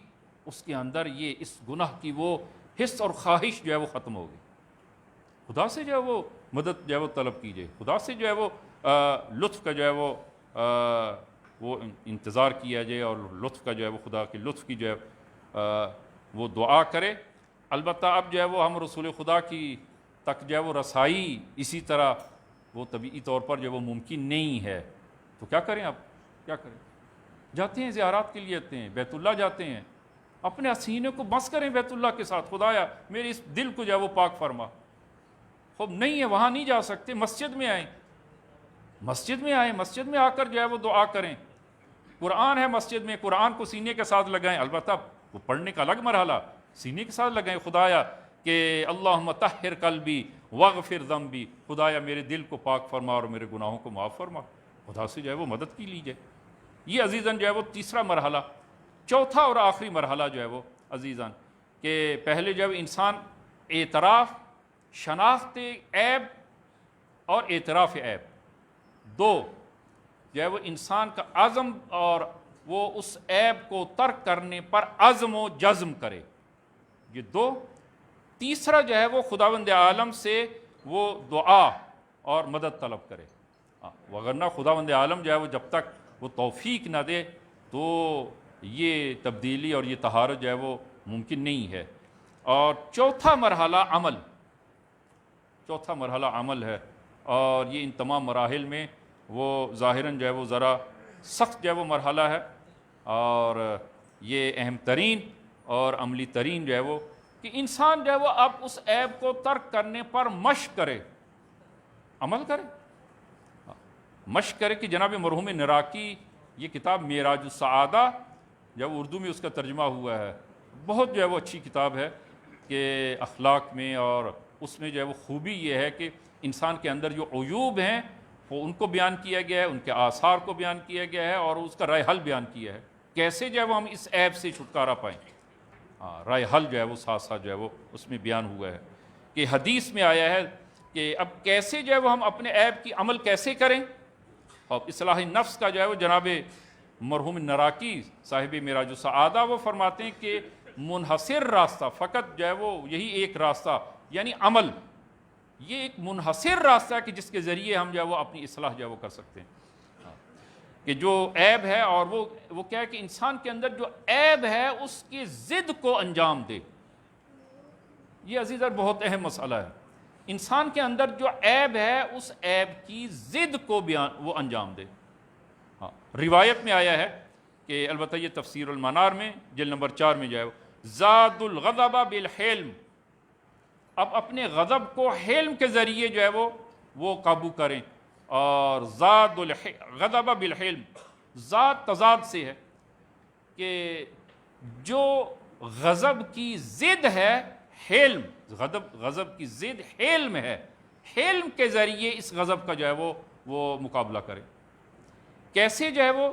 اس کے اندر یہ اس گناہ کی وہ حس اور خواہش جو ہے وہ ختم ہو گئی۔ خدا سے جو ہے وہ مدد جو ہے وہ طلب کیجئے، خدا سے جو ہے وہ لطف کا جو ہے وہ انتظار کیا جائے اور لطف کا جو ہے وہ خدا کے لطف کی جو ہے وہ دعا کرے۔ البتہ اب جو ہے وہ ہم رسول خدا کی تک جو ہے وہ رسائی اسی طرح وہ طبعی طور پر جو ہے وہ ممکن نہیں ہے، تو کیا کریں؟ اب کیا کریں؟ جاتے ہیں زیارات کے لیے، آتے ہیں بیت اللہ جاتے ہیں، اپنے سینے کو بس کریں بیت اللہ کے ساتھ، خدایا میرے اس دل کو جو ہے وہ پاک فرما۔ خوب نہیں ہے، وہاں نہیں جا سکتے، مسجد میں آئیں، مسجد میں آئیں، مسجد میں آ کر جو ہے وہ دعا کریں۔ قرآن ہے مسجد میں، قرآن کو سینے کے ساتھ لگائیں، البتہ وہ پڑھنے کا الگ مرحلہ، سینے کے ساتھ لگائیں، خدایا کہ اللہم طہر قلبی واغفر ذنبی، خدایا میرے دل کو پاک فرما اور میرے گناہوں کو معاف فرما، خدا سے جو ہے وہ مدد کی لیجئے۔ یہ عزیزاً جو ہے وہ تیسرا مرحلہ۔ چوتھا اور آخری مرحلہ جو ہے وہ عزیزاً کہ پہلے جب انسان اعتراف، شناخت عیب اور اعتراف عیب، دو جو ہے وہ انسان کا عزم اور وہ اس عیب کو ترک کرنے پر عزم و جزم کرے، یہ دو۔ تیسرا جو ہے وہ خداوند عالم سے وہ دعا اور مدد طلب کرے، وگرنہ خداوند عالم جو ہے وہ جب تک وہ توفیق نہ دے تو یہ تبدیلی اور یہ طہارت جو ہے وہ ممکن نہیں ہے۔ اور چوتھا مرحلہ عمل، چوتھا مرحلہ عمل ہے، اور یہ ان تمام مراحل میں وہ ظاہراً جو ہے وہ ذرا سخت جو ہے وہ مرحلہ ہے، اور یہ اہم ترین اور عملی ترین جو ہے وہ کہ انسان جو ہے وہ اب اس عیب کو ترک کرنے پر مشق کرے، عمل کرے، مشق کرے کہ جناب مرحوم نراقی یہ کتاب معراج السعادہ جب اردو میں اس کا ترجمہ ہوا ہے، بہت جو ہے وہ اچھی کتاب ہے کہ اخلاق میں، اور اس میں جو ہے وہ خوبی یہ ہے کہ انسان کے اندر جو عیوب ہیں وہ ان کو بیان کیا گیا ہے، ان کے آثار کو بیان کیا گیا ہے، اور اس کا رائے حل بیان کیا ہے، کیسے جو ہے وہ ہم اس عیب سے چھٹکارا پائیں۔ رائے حل جو ہے وہ ساتھ ساتھ جو ہے وہ اس میں بیان ہوا ہے کہ حدیث میں آیا ہے کہ اب کیسے جو ہے وہ ہم اپنے عیب کی عمل کیسے کریں، اور اصلاح نفس کا جو ہے وہ جناب مرحوم نراقی صاحب معراج السعادہ وہ فرماتے ہیں کہ منحصر راستہ، فقط جو ہے وہ یہی ایک راستہ یعنی عمل، یہ ایک منحصر راستہ ہے کہ جس کے ذریعے ہم جو ہے وہ اپنی اصلاح جو ہے وہ کر سکتے ہیں، کہ جو عیب ہے اور وہ کیا ہے کہ انسان کے اندر جو عیب ہے اس کی ضد کو انجام دے۔ یہ عزیزاً بہت اہم مسئلہ ہے، انسان کے اندر جو عیب ہے اس عیب کی ضد کو وہ انجام دے۔ روایت میں آیا ہے کہ البتہ یہ تفسیر المنار میں جلد نمبر 4 میں جو ہے زاد الغضب بالحلم، اب اپنے غضب کو حلم کے ذریعے جو ہے وہ قابو کریں، اور زاد الغضب بالحلم، ذات تضاد سے ہے کہ جو غضب کی ضد ہے حلم، غضب کی ضد حلم ہے، حلم کے ذریعے اس غضب کا جو ہے وہ مقابلہ کرے۔ کیسے جو ہے وہ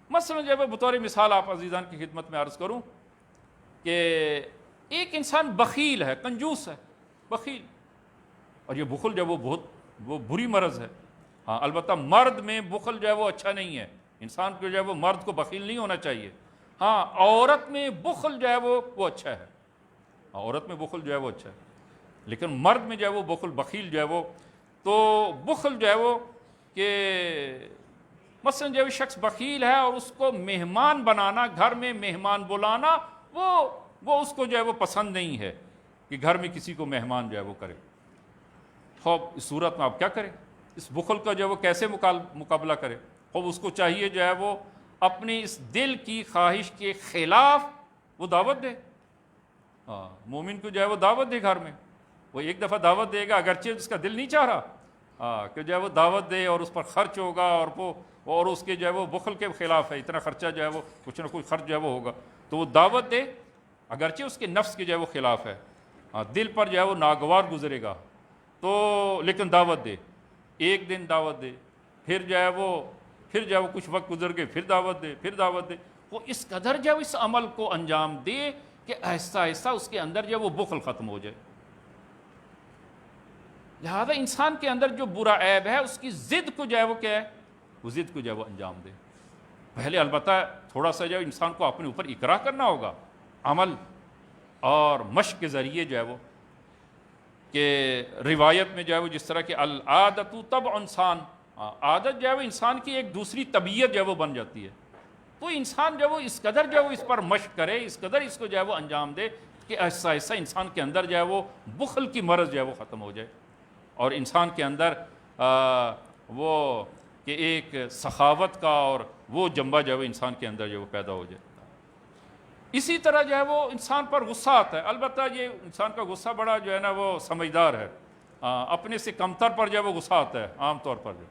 مثلا جو ہے بطور مثال آپ عزیزان کی خدمت میں عرض کروں کہ ایک انسان بخیل ہے، کنجوس ہے، بخیل، اور یہ بخل جو ہے وہ بری مرض ہے۔ البتہ مرد میں بخل جو ہے وہ اچھا نہیں ہے، انسان کو جو ہے وہ مرد کو بخیل نہیں ہونا چاہیے۔ عورت میں بخل جو ہے وہ اچھا ہے، عورت میں بخل جو ہے وہ اچھا ہے، لیکن مرد میں جو ہے وہ بخیل جو ہے وہ تو بخل جو ہے وہ کہ مثلا جو شخص بخیل ہے اور اس کو مہمان بنانا، گھر میں مہمان بلانا، وہ اس کو جو ہے وہ پسند نہیں ہے کہ گھر میں کسی کو مہمان جو ہے وہ کرے۔ خوب اس صورت میں آپ کیا کریں؟ اس بخل کا جو ہے وہ کیسے مقابلہ کرے؟ خوب اس کو چاہیے جو ہے وہ اپنی اس دل کی خواہش کے خلاف وہ دعوت دے. مومن کو جو ہے وہ دعوت دے گھر میں. وہ ایک دفعہ دعوت دے گا اگرچہ اس کا دل نہیں چاہ رہا کہ جو ہے وہ دعوت دے اور اس پر خرچ ہوگا اور اس کے جو ہے وہ بخل کے خلاف ہے, اتنا خرچہ جو ہے وہ کچھ نہ کچھ خرچ جو ہے وہ ہوگا, تو وہ دعوت دے اگرچہ اس کے نفس کے جو ہے وہ خلاف ہے, دل پر جو ہے وہ ناگوار گزرے گا تو لیکن دعوت دے. ایک دن دعوت دے, پھر جو ہے وہ کچھ وقت گزر گئے, پھر دعوت دے. وہ اس قدر جو ہے اس عمل کو انجام دے کہ آہستہ آہستہ اس کے اندر جو ہے وہ بخل ختم ہو جائے. لہذا انسان کے اندر جو برا عیب ہے اس کی ضد کو جو ہے وہ کیا ہے, وہ ضد کو جو ہے وہ انجام دے. پہلے البتہ تھوڑا سا جو انسان کو اپنے اوپر اقرار کرنا ہوگا عمل اور مشق کے ذریعے جو ہے وہ, کہ روایت میں جو ہے وہ جس طرح کہ العادت طبع انسان, عادت جو ہے وہ انسان کی ایک دوسری طبیعت جو ہے وہ بن جاتی ہے. تو انسان جو ہے وہ اس قدر جو ہے وہ اس پر مشق کرے, اس قدر اس کو جو ہے وہ انجام دے کہ آہستہ آہستہ انسان کے اندر جو ہے وہ بخل کی مرض جو ہے وہ ختم ہو جائے اور انسان کے اندر وہ کہ ایک سخاوت کا اور وہ جنبہ جو ہے وہ انسان کے اندر جو ہے وہ پیدا ہو جائے. اسی طرح جو ہے وہ انسان پر غصہ آتا ہے. البتہ یہ انسان کا غصہ بڑا جو ہے نا وہ سمجھدار ہے, اپنے سے کمتر پر جو ہے وہ غصہ آتا ہے. عام طور پر جو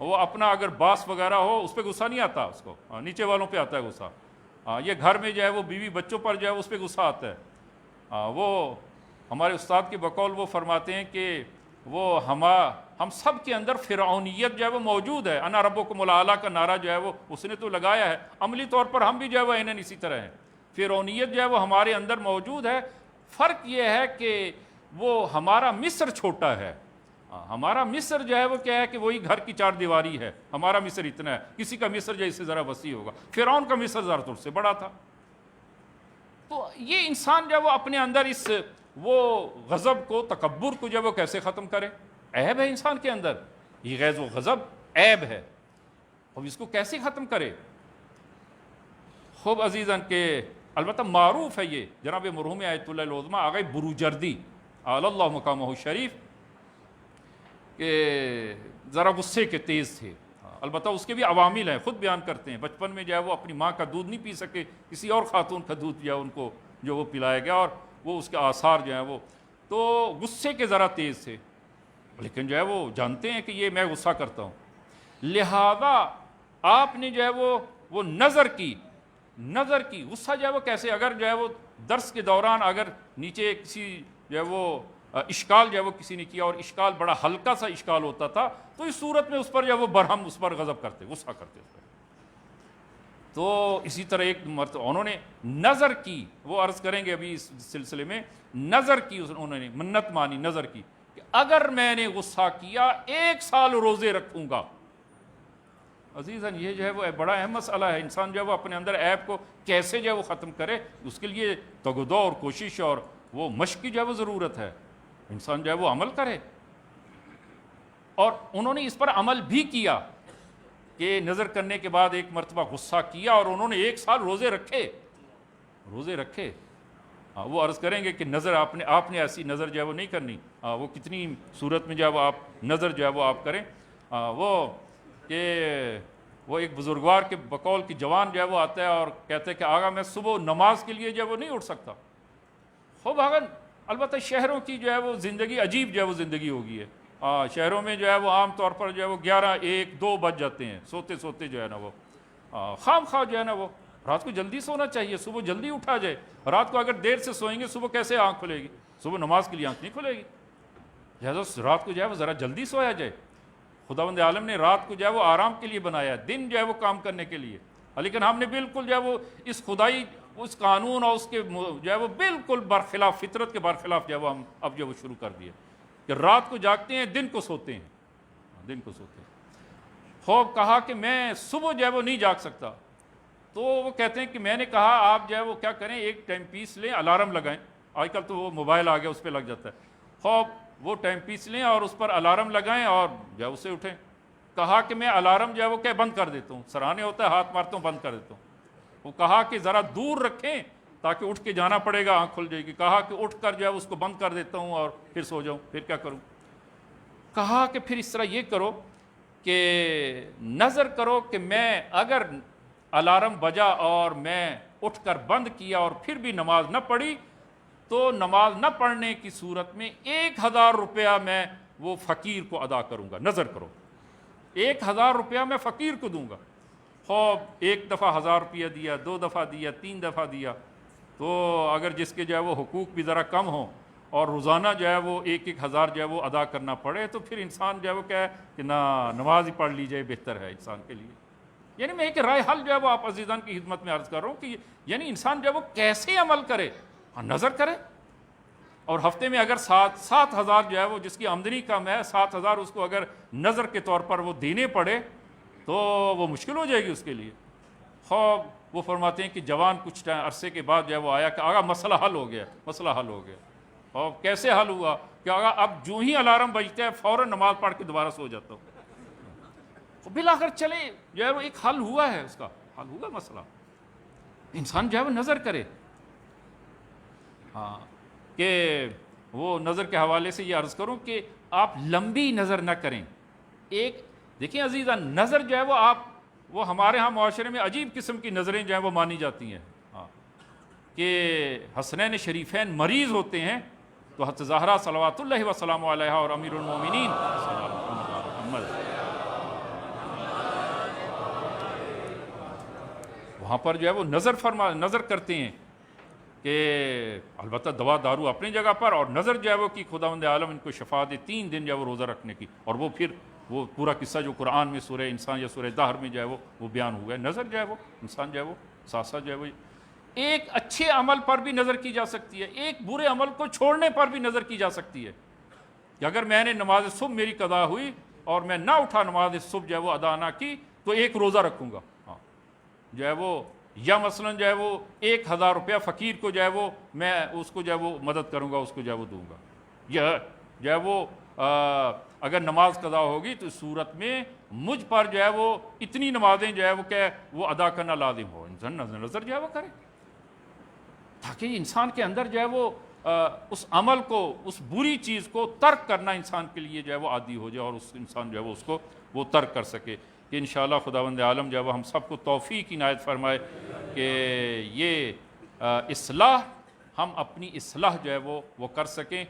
وہ اپنا اگر باس وغیرہ ہو اس پہ غصہ نہیں آتا, اس کو نیچے والوں پہ آتا ہے غصہ. یہ گھر میں جو ہے وہ بیوی بچوں پر جو ہے اس پہ غصہ آتا ہے. وہ ہمارے استاد کے بقول وہ فرماتے ہیں کہ وہ ہم سب کے اندر فرعونیت جو ہے وہ موجود ہے. انا ربکم الاعلی کا نعرہ جو ہے وہ اس نے تو لگایا ہے, عملی طور پر ہم بھی جو ہے وہ اینن اسی طرح ہیں. فرعونیت جو ہے وہ ہمارے اندر موجود ہے. فرق یہ ہے کہ وہ ہمارا مصر چھوٹا ہے, ہمارا مصر جو ہے وہ کیا ہے کہ وہی گھر کی چار دیواری ہے. ہمارا مصر اتنا ہے, کسی کا مصر جو اس سے ذرا وسیع ہوگا. فرعون کا مصر ذرا تو اس سے بڑا تھا. تو یہ انسان جو ہے وہ اپنے اندر اس وہ غضب کو, تکبر کو جو ہے وہ کیسے ختم کرے؟ عیب ہے انسان کے اندر یہ غیظ و غضب, عیب ہے. اب اس کو کیسے ختم کرے؟ خوب عزیزاً کہ البتہ معروف ہے یہ جناب مرحوم آیت اللہ العظمیٰ آغا بروجردی اعلی اللہ مقامہ شریف کہ ذرا غصے کے تیز تھے. البتہ اس کے بھی عوامل ہیں, خود بیان کرتے ہیں. بچپن میں جو ہے وہ اپنی ماں کا دودھ نہیں پی سکے, کسی اور خاتون کا دودھ جو ہے ان کو جو وہ پلایا گیا اور وہ اس کے آثار جو ہیں وہ تو غصے کے ذرا تیز تھے. لیکن جو ہے وہ جانتے ہیں کہ یہ میں غصہ کرتا ہوں, لہذا آپ نے جو ہے وہ نظر کی غصہ جو ہے وہ کیسے, اگر جو ہے وہ درس کے دوران اگر نیچے کسی جو ہے وہ اشکال جو ہے وہ کسی نے کیا اور اشکال بڑا ہلکا سا اشکال ہوتا تھا تو اس صورت میں اس پر جو ہے وہ برہم اس پر غضب کرتے, غصہ کرتے اس پر. تو اسی طرح ایک مرتبہ انہوں نے نظر کی, وہ عرض کریں گے ابھی اس سلسلے میں, نظر کی انہوں نے منت مانی, نظر کی کہ اگر میں نے غصہ کیا 1 سال روزے رکھوں گا. عزیزاً یہ جو ہے وہ بڑا اہم مسئلہ ہے. انسان جو ہے وہ اپنے اندر عیب کو کیسے جو ہے وہ ختم کرے, اس کے لیے تگدو اور کوشش اور وہ مشق کی جو ہے وہ ضرورت ہے. انسان جو ہے وہ عمل کرے, اور انہوں نے اس پر عمل بھی کیا کہ نظر کرنے کے بعد ایک مرتبہ غصہ کیا اور انہوں نے 1 سال روزے رکھے. وہ عرض کریں گے کہ نظر آپ نے ایسی نظر جو ہے وہ نہیں کرنی. وہ کتنی صورت میں جو ہے وہ آپ نظر جو ہے وہ آپ کریں. وہ کہ وہ ایک بزرگوار کے بقول کی جوان جو ہے وہ آتا ہے اور کہتے ہیں کہ آقا میں صبح نماز کے لیے جو ہے وہ نہیں اٹھ سکتا. خوب آگا البتہ شہروں کی جو ہے وہ زندگی عجیب جو ہے وہ زندگی ہوگی ہے. شہروں میں جو ہے وہ عام طور پر جو ہے وہ 11, 1, 2 بج جاتے ہیں سوتے جو ہے نا وہ خام خواہ جو ہے نا وہ رات کو جلدی سونا چاہیے, صبح جلدی اٹھا جائے. رات کو اگر دیر سے سوئیں گے صبح کیسے آنکھ کھلے گی؟ صبح نماز کے لیے آنکھ نہیں کھلے گی. لہٰذا رات کو جو ہے وہ ذرا جلدی سویا جائے. خداوند عالم نے رات کو جو ہے وہ آرام کے لیے بنایا, دن جو ہے وہ کام کرنے کے لیے. لیکن ہم نے بالکل جو ہے وہ اس خدائی اس قانون اور اس کے جو ہے وہ بالکل برخلاف, فطرت کے برخلاف جو ہے وہ ہم اب جو وہ شروع کر دیا کہ رات کو جاگتے ہیں, دن کو سوتے ہیں. خوب کہا کہ میں صبح جو ہے وہ نہیں جاگ سکتا. تو وہ کہتے ہیں کہ میں نے کہا آپ جو ہے وہ کیا کریں, ایک ٹائم پیس لیں, الارم لگائیں. آج کل تو وہ موبائل آ گیا اس پہ لگ جاتا ہے. خوب وہ ٹائم پیس لیں اور اس پر الارم لگائیں اور جو ہے اسے اٹھیں. کہا کہ میں الارم جو ہے وہ کیا بند کر دیتا ہوں, سرانے ہوتا ہے ہاتھ مارتا ہوں, بند کر دیتا ہوں. وہ کہا کہ ذرا دور رکھیں تاکہ اٹھ کے جانا پڑے گا, آنکھ کھل جائے گی. کہا کہ اٹھ کر جو ہے اس کو بند کر دیتا ہوں اور پھر سو جاؤں, پھر کیا کروں. کہا کہ پھر اس طرح یہ کرو کہ نظر کرو کہ میں اگر الارم بجا اور میں اٹھ کر بند کیا اور پھر بھی نماز نہ پڑھی تو نماز نہ پڑھنے کی صورت میں 1000 روپیہ میں وہ فقیر کو ادا کروں گا. نظر کرو 1000 روپیہ میں فقیر کو دوں گا. خوب ایک دفعہ 1000 روپیہ دیا, 2 دفعہ دیا, 3 دفعہ دیا, تو اگر جس کے جو ہے وہ حقوق بھی ذرا کم ہوں اور روزانہ جو ہے وہ 1000 جو ہے وہ ادا کرنا پڑے تو پھر انسان جو ہے وہ کہے کہ نماز ہی پڑھ لی جائے, بہتر ہے انسان کے لیے. یعنی میں ایک رائے حل جو ہے وہ آپ عزیزان کی خدمت میں عرض کر رہا ہوں کہ یعنی انسان جو ہے وہ کیسے عمل کرے, نظر کرے. اور ہفتے میں اگر 7,000 جو ہے وہ جس کی آمدنی کم ہے 7,000 اس کو اگر نظر کے طور پر وہ دینے پڑے تو وہ مشکل ہو جائے گی اس کے لیے. خوب وہ فرماتے ہیں کہ جوان کچھ عرصے کے بعد جو ہے وہ آیا کہ آگا مسئلہ حل ہو گیا, مسئلہ حل ہو گیا. اور کیسے حل ہوا کہ آگا اب جو ہی الارم بجتا ہے فوراً نماز پڑھ کے دوبارہ سو جاتا ہوں. بالآخر چلے جو ہے وہ ایک حل ہوا ہے, اس کا حل ہوا مسئلہ. انسان جو ہے وہ نظر کرے. ہاں کہ وہ نظر کے حوالے سے یہ عرض کروں کہ آپ لمبی نظر نہ کریں. ایک دیکھیں عزیزاں, نظر جو ہے وہ ہمارے ہاں معاشرے میں عجیب قسم کی نظریں جو ہیں وہ مانی جاتی ہیں. ہاں کہ حسنین شریفین مریض ہوتے ہیں تو حضرت زہرا صلوات اللہ وسلام علیہا اور امیر المومنین محمد وہاں پر جو ہے وہ نظر کرتے ہیں کہ البتہ دوا دارو اپنی جگہ پر, اور نظر جو ہے وہ کہ خداوند عالم ان کو شفا دے 3 دن جو ہے وہ روزہ رکھنے کی. اور وہ پھر وہ پورا قصہ جو قرآن میں سورہ انسان یا سورہ دہر میں جو ہے وہ بیان ہوا ہے. نظر جو ہے وہ انسان جو ہے وہ ساتھ ساتھ جو ہے وہ ایک اچھے عمل پر بھی نظر کی جا سکتی ہے, ایک برے عمل کو چھوڑنے پر بھی نظر کی جا سکتی ہے کہ اگر میں نے نماز صبح میری قضا ہوئی اور میں نہ اٹھا نماز صبح جو ہے وہ ادا نہ کی تو 1 روزہ رکھوں گا. ہاں جو ہے وہ یا مثلا جو ہے وہ 1000 روپیہ فقیر کو جو ہے وہ میں اس کو جو ہے وہ مدد کروں گا, اس کو جو ہے وہ دوں گا. یا جو ہے وہ اگر نماز قضا ہوگی تو اس صورت میں مجھ پر جو ہے وہ اتنی نمازیں جو ہے وہ کہ وہ ادا کرنا لازم ہو. انسان نظر جو ہے وہ کرے تاکہ انسان کے اندر جو ہے وہ اس عمل کو, اس بری چیز کو ترک کرنا انسان کے لیے جو ہے وہ عادی ہو جائے اور اس انسان جو ہے وہ اس کو وہ ترک کر سکے. کہ انشاءاللہ خداوند عالم جو ہے وہ ہم سب کو توفیق عنایت فرمائے کہ یہ اصلاح ہم اپنی اصلاح جو ہے وہ کر سکیں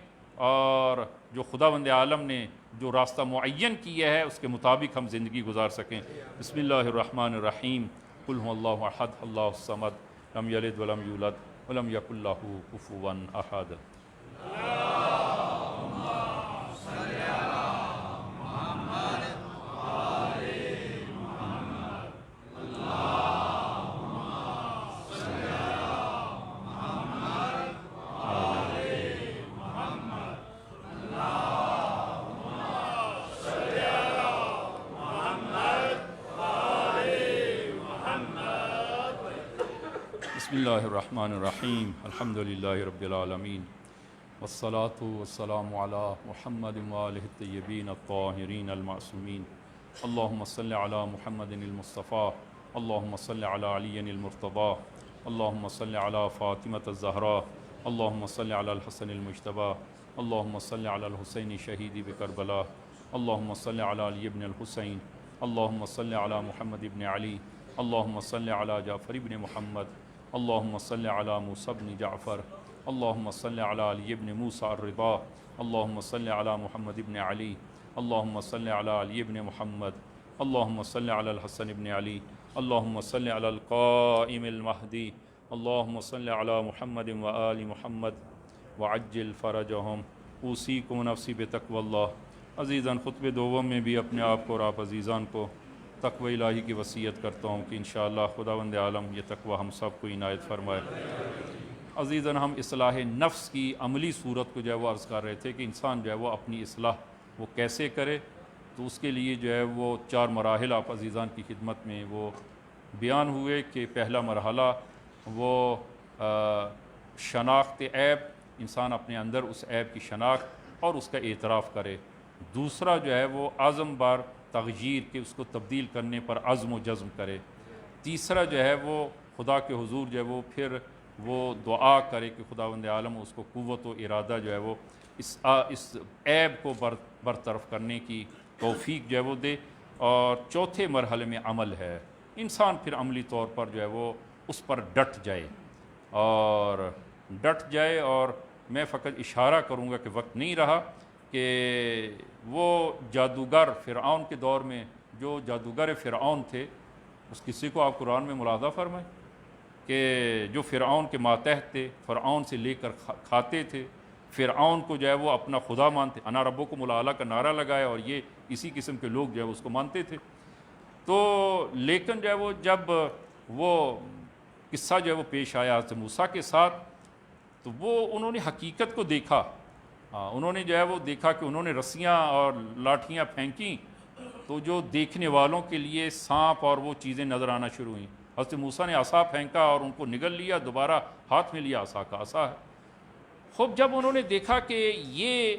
اور جو خداوند عالم نے جو راستہ معین کیا ہے اس کے مطابق ہم زندگی گزار سکیں. بسم اللہ الرحمن الرحیم. قل هو اللہ احد اللہ الصمد لم یلد ولم یولد ولم یکن لہ کفوا احد. بسم اللہ الرحمن الرحیم. الحمدللہ رب العالمین والصلاة والسلام علی محمد وآلہ الطیبین الطاہرین المعصومین. اللہم صل علی محمد المصطفیٰ, اللہم صل علی علی المرتضیٰ, اللہم صل علی فاطمة الزہراء, اللہم صل علی الحسن المجتبیٰ, اللہم صل علی الحسین شہید بکربلاء, اللہم صل علی علی بن الحسین, اللہم صل علی محمد بن علی, اللہم صل علی جعفر بن محمد, اللہم صل علی موسیٰ بن جعفر, اللہم صل علی علی بن موسیٰ الرضا, اللہم صل علی محمد بن علی, اللہم صل علی علی بن محمد, اللہم صل علی الحسن بن علی, اللہم صل علی القائم المہدی, اللہم صل علی محمد وآل محمد وعجل فرجہم. اوصیکم نفسی بتقوی اللہ. عزیزان خطبہ دوم میں بھی اپنے آپ کو اور آپ عزیزان کو تقوی الہی کی وصیت کرتا ہوں کہ انشاءاللہ خداوند عالم یہ تقوی ہم سب کو عنایت فرمائے. عزیزاً ہم اصلاح نفس کی عملی صورت کو جو ہے وہ عرض کر رہے تھے کہ انسان جو ہے وہ اپنی اصلاح وہ کیسے کرے. تو اس کے لیے جو ہے وہ 4 مراحل آپ عزیزان کی خدمت میں وہ بیان ہوئے کہ پہلا مرحلہ وہ شناخت عیب, انسان اپنے اندر اس عیب کی شناخت اور اس کا اعتراف کرے. دوسرا جو ہے وہ عزم بار تغییر کے اس کو تبدیل کرنے پر عزم و جزم کرے. تیسرا جو ہے وہ خدا کے حضور جو ہے وہ پھر وہ دعا کرے کہ خداوند عالم اس کو قوت و ارادہ جو ہے وہ اس عیب کو برطرف کرنے کی توفیق جو ہے وہ دے۔ اور چوتھے مرحلے میں عمل ہے، انسان پھر عملی طور پر جو ہے وہ اس پر ڈٹ جائے اور میں فقط اشارہ کروں گا کہ وقت نہیں رہا کہ وہ جادوگر فرعون کے دور میں جو جادوگر فرعون تھے، اس قصے کو آپ قرآن میں ملاحظہ فرمائیں کہ جو فرعون کے ماتحت تھے، فرعون سے لے کر کھاتے تھے، فرعون کو جو ہے وہ اپنا خدا مانتے، انا ربکم الاعلی کا نعرہ لگایا، اور یہ اسی قسم کے لوگ جو ہے اس کو مانتے تھے۔ تو لیکن جو ہے وہ جب وہ قصہ جو ہے وہ پیش آیا حضرت موسیٰ کے ساتھ، تو وہ انہوں نے حقیقت کو دیکھا، انہوں نے جو ہے وہ دیکھا کہ انہوں نے رسیاں اور لاٹھیاں پھینکیں تو جو دیکھنے والوں کے لیے سانپ اور وہ چیزیں نظر آنا شروع ہوئیں۔ حضرت موسیٰ نے عصا پھینکا اور ان کو نگل لیا، دوبارہ ہاتھ میں لیا، عصا کا عصا ہے۔ خوب جب انہوں نے دیکھا کہ یہ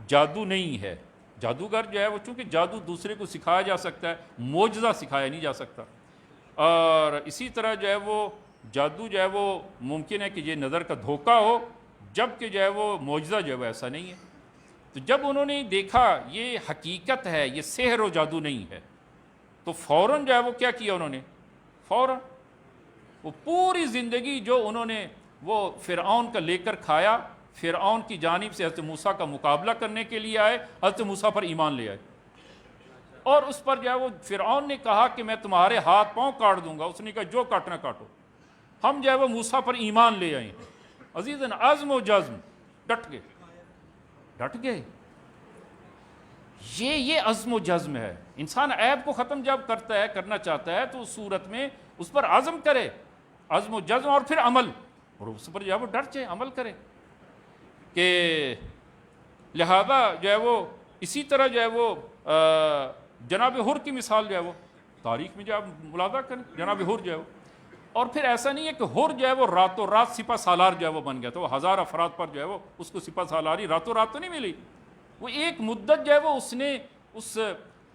جادو نہیں ہے، جادوگر جو ہے وہ چونکہ جادو دوسرے کو سکھایا جا سکتا ہے، معجزہ سکھایا نہیں جا سکتا، اور اسی طرح جو ہے وہ جادو جو ہے وہ ممکن ہے کہ یہ نظر کا دھوکہ ہو، جبکہ جو ہے وہ معجزہ جو ہے وہ ایسا نہیں ہے۔ تو جب انہوں نے دیکھا یہ حقیقت ہے، یہ سحر و جادو نہیں ہے، تو فوراً جو ہے وہ کیا کیا انہوں نے، فوراً وہ پوری زندگی جو انہوں نے وہ فرعون کا لے کر کھایا، فرعون کی جانب سے حضرت موسیٰ کا مقابلہ کرنے کے لیے آئے، حضرت موسیٰ پر ایمان لے آئے، اور اس پر جو ہے وہ فرعون نے کہا کہ میں تمہارے ہاتھ پاؤں کاٹ دوں گا، اس نے کہا جو کاٹنا کاٹو۔ ہم جو ہے وہ موسیٰ پر ایمان لے آئے ہیں، عزیزاً عزم و جزم، ڈٹ گئے۔ یہ عزم و جزم ہے۔ انسان عیب کو ختم جب کرنا چاہتا ہے تو اس صورت میں اس پر عزم کرے، عزم و جزم، اور پھر عمل، اور اس پر جو ہے وہ ڈٹ جائے، عمل کرے۔ کہ لہذا جو ہے وہ اسی طرح جو ہے وہ جناب حر کی مثال جو ہے وہ تاریخ میں جو آپ ملاحظہ کریں، جناب حر جو ہے وہ، اور پھر ایسا نہیں ہے کہ حر جو ہے وہ راتوں رات سپہ سالار جو ہے وہ بن گیا، تو وہ 1000 افراد پر جو ہے وہ اس کو سپہ سالاری راتوں رات تو نہیں ملی، وہ ایک مدت جو ہے وہ اس نے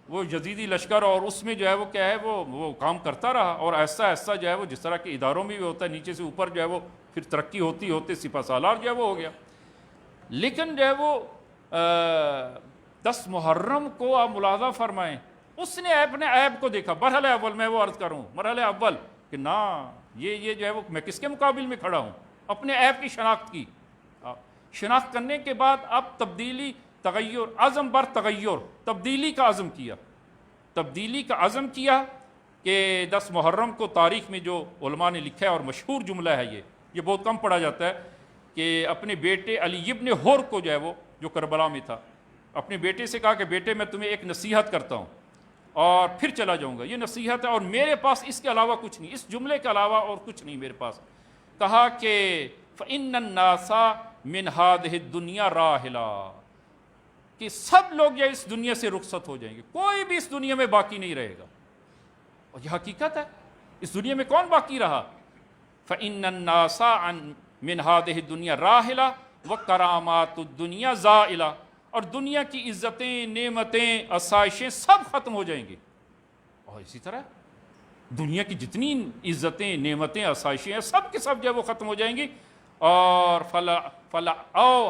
وہ یزیدی لشکر اور اس میں جو ہے وہ کیا ہے وہ کام کرتا رہا، اور ایسا ایسا جو ہے وہ جس طرح کے اداروں میں بھی ہوتا ہے، نیچے سے اوپر جو ہے وہ پھر ترقی ہوتی ہوتے سپہ سالار جو ہے وہ ہو گیا۔ لیکن جو ہے وہ 10 محرم کو آپ ملاحظہ فرمائیں، اس نے اپنے عیب کو دیکھا، مرحلہ اول میں وہ عرض کروں، مرحلہ اول کہ نا یہ جو ہے وہ میں کس کے مقابل میں کھڑا ہوں، اپنے عیب کی شناخت کی، شناخت کرنے کے بعد اب تبدیلی، تغیر، عزم بر تغیر، تبدیلی کا عزم کیا کہ 10 محرم کو تاریخ میں جو علماء نے لکھا ہے، اور مشہور جملہ ہے یہ بہت کم پڑھا جاتا ہے، کہ اپنے بیٹے علی ابن حر کو جو ہے وہ جو کربلا میں تھا، اپنے بیٹے سے کہا کہ بیٹے میں تمہیں ایک نصیحت کرتا ہوں اور پھر چلا جاؤں گا، یہ نصیحت ہے اور میرے پاس اس کے علاوہ کچھ نہیں، اس جملے کے علاوہ اور کچھ نہیں میرے پاس۔ کہا کہ فَإِنَّ النَّاسَ مِنْ هَذِهِ الدُّنْيَا رَاحِلًا، کہ سب لوگ یہ اس دنیا سے رخصت ہو جائیں گے، کوئی بھی اس دنیا میں باقی نہیں رہے گا، اور یہ حقیقت ہے، اس دنیا میں کون باقی رہا؟ فَإِنَّ النَّاسَ مِنْ هَذِهِ الدُّنْيَا رَاحِلًا وَكَرَامَاتُ الدُّنْيَا زَائِلَةٌ، اور دنیا کی عزتیں، نعمتیں، آسائشیں سب ختم ہو جائیں گی، اور اسی طرح دنیا کی جتنی عزتیں، نعمتیں، آسائشیں ہیں سب کے سب جو ہے وہ ختم ہو جائیں گی، اور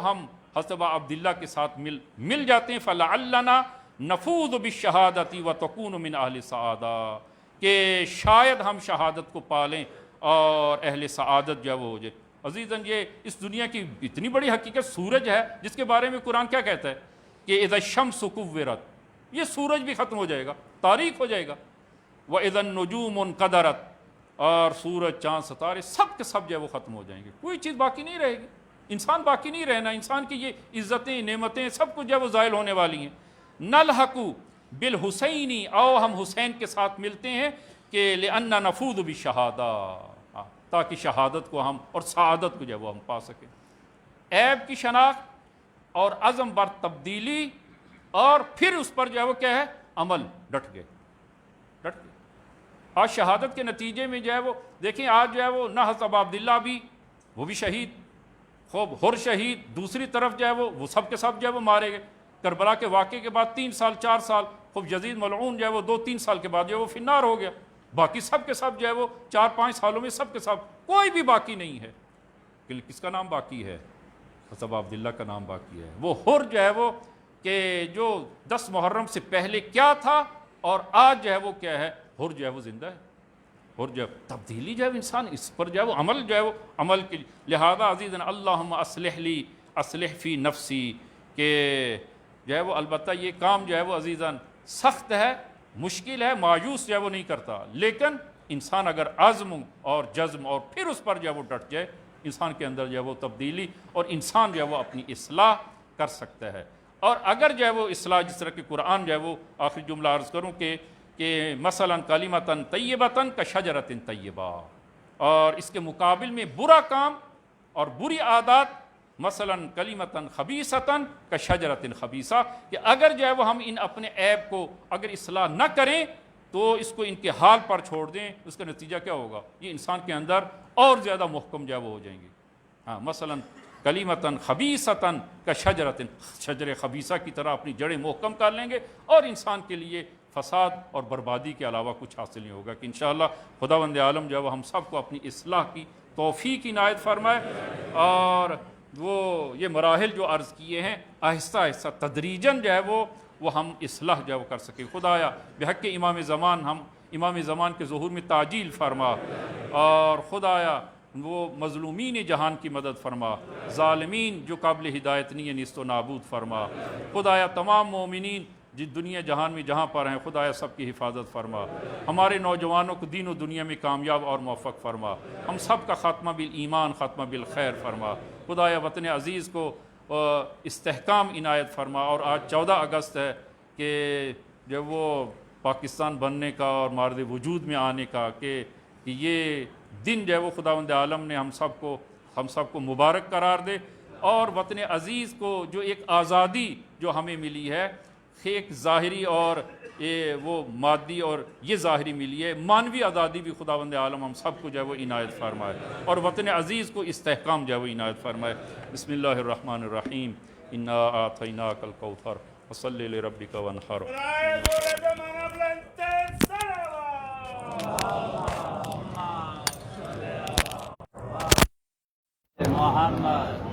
ہم حضرت عبداللہ کے ساتھ مل جاتے ہیں، فَلَعَلَّنَا نَفُوذُ بِالشَّهَادَةِ وَتَكُونُ مِنْ أَهْلِ السَّعَادَةِ، کہ شاید ہم شہادت کو پالیں اور اہل سعادت جو ہے وہ ہو جائے۔ عزیزاً یہ اس دنیا کی اتنی بڑی حقیقت سورج ہے، جس کے بارے میں قرآن کیا کہتا ہے کہ اذا الشمس کورت، یہ سورج بھی ختم ہو جائے گا، تاریک ہو جائے گا، واذا النجوم انقدرت، اور سورج، چاند، ستارے سب کے سب جو ہے وہ ختم ہو جائیں گے، کوئی چیز باقی نہیں رہے گی، انسان باقی نہیں رہنا، انسان کی یہ عزتیں، نعمتیں سب کچھ جو ہے وہ زائل ہونے والی ہیں۔ نلحق بالحسین، او ہم حسین کے ساتھ ملتے ہیں، کہ لأننا نفوذ بالشہادہ، تاکہ شہادت کو ہم اور سعادت کو جو ہے وہ ہم پا سکیں۔ عیب کی شناخت اور عزم بر تبدیلی، اور پھر اس پر جو ہے وہ کیا ہے، عمل، ڈٹ گئے۔ آج شہادت کے نتیجے میں جو ہے وہ دیکھیں، آج جو ہے وہ نہ حضرت عبداللہ بھی، وہ بھی شہید، خوب حر شہید، دوسری طرف جو ہے وہ سب کے سب جو ہے وہ مارے گئے، کربلا کے واقعے کے بعد 3 سال 4 سال، خوب یزید ملعون جو ہے وہ 2-3 سال کے بعد جو ہے وہ فی النار ہو گیا، باقی سب کے سب جو ہے وہ 4-5 سالوں میں سب کے سب کوئی بھی باقی نہیں ہے۔ کس کا نام باقی ہے؟ حضرت ابا عبداللہ کا نام باقی ہے۔ وہ حر جو ہے وہ کہ جو 10 محرم سے پہلے کیا تھا اور آج جو ہے وہ کیا ہے، حر جو ہے وہ زندہ ہے۔ اور جو تبدیلی جو ہے انسان اس پر جو ہے وہ عمل جو ہے وہ عمل کی، لہذا عزیزاً اللہم اصلح لی اصلح فی نفسی، کہ جو ہے وہ البتہ یہ کام جو ہے وہ عزیزاً سخت ہے، مشکل ہے، مایوس جو ہے وہ نہیں کرتا، لیکن انسان اگر عزم اور جزم اور پھر اس پر جو ہے وہ ڈٹ جائے، انسان کے اندر جو ہے وہ تبدیلی اور انسان جو ہے وہ اپنی اصلاح کر سکتا ہے۔ اور اگر جو ہے وہ اصلاح، جس طرح کہ قرآن جو ہے وہ آخری جملہ عرض کروں کہ مثلا کلمۃ طیبۃ کشجرۃ طیبہ، اور اس کے مقابل میں برا کام اور بری عادات مثلا کلمۃ خبیثۃ کشجرۃ خبیثہ، کہ اگر جو ہے وہ ہم ان اپنے عیب کو اگر اصلاح نہ کریں تو اس کو ان کے حال پر چھوڑ دیں، اس کا نتیجہ کیا ہوگا؟ یہ انسان کے اندر اور زیادہ محکم جو ہے وہ ہو جائیں گے۔ ہاں، مثلا کلمۃ خبیثۃ کشجرۃ، شجر خبیثہ کی طرح اپنی جڑیں محکم کر لیں گے، اور انسان کے لیے فساد اور بربادی کے علاوہ کچھ حاصل نہیں ہوگا۔ کہ انشاءاللہ خداوند عالم جو ہے وہ ہم سب کو اپنی اصلاح کی توفیق عنایت فرمائے، اور وہ یہ مراحل جو عرض کیے ہیں آہستہ آہستہ تدریجاً جو ہے وہ ہم اصلاح جو ہے وہ کر سکیں۔ خدایا بحق امام زمان ہم امام زمان کے ظہور میں تعجیل فرما، اور خدایا وہ مظلومین جہان کی مدد فرما، ظالمین جو قابل ہدایت نہیں ہے نیست و نابود فرما۔ خدایا تمام مومنین جس دنیا جہان میں جہاں پر ہیں، خدایا سب کی حفاظت فرما، ہمارے نوجوانوں کو دین و دنیا میں کامیاب اور موفق فرما، ہم سب کا خاتمہ بالایمان، خاتمہ بالخیر فرما۔ خدایا وطن عزیز کو استحکام عنایت فرما، اور آج 14 اگست ہے کہ جب وہ پاکستان بننے کا اور مارد وجود میں آنے کا، کہ یہ دن جو ہے وہ خداوند عالم نے ہم سب کو مبارک قرار دے، اور وطن عزیز کو جو ایک آزادی جو ہمیں ملی ہے، ایک ظاہری اور وہ مادی اور یہ ظاہری ملی ہے، مانوی آزادی بھی خداوند عالم ہم سب کو جو ہے وہ عنایت فرمائے، اور وطن عزیز کو استحکام جو ہے وہ عنایت فرمائے۔ بسم اللہ الرحمن الرحیم، انا اعطیناک الکوثر فصلی لربک وانحر۔ محمد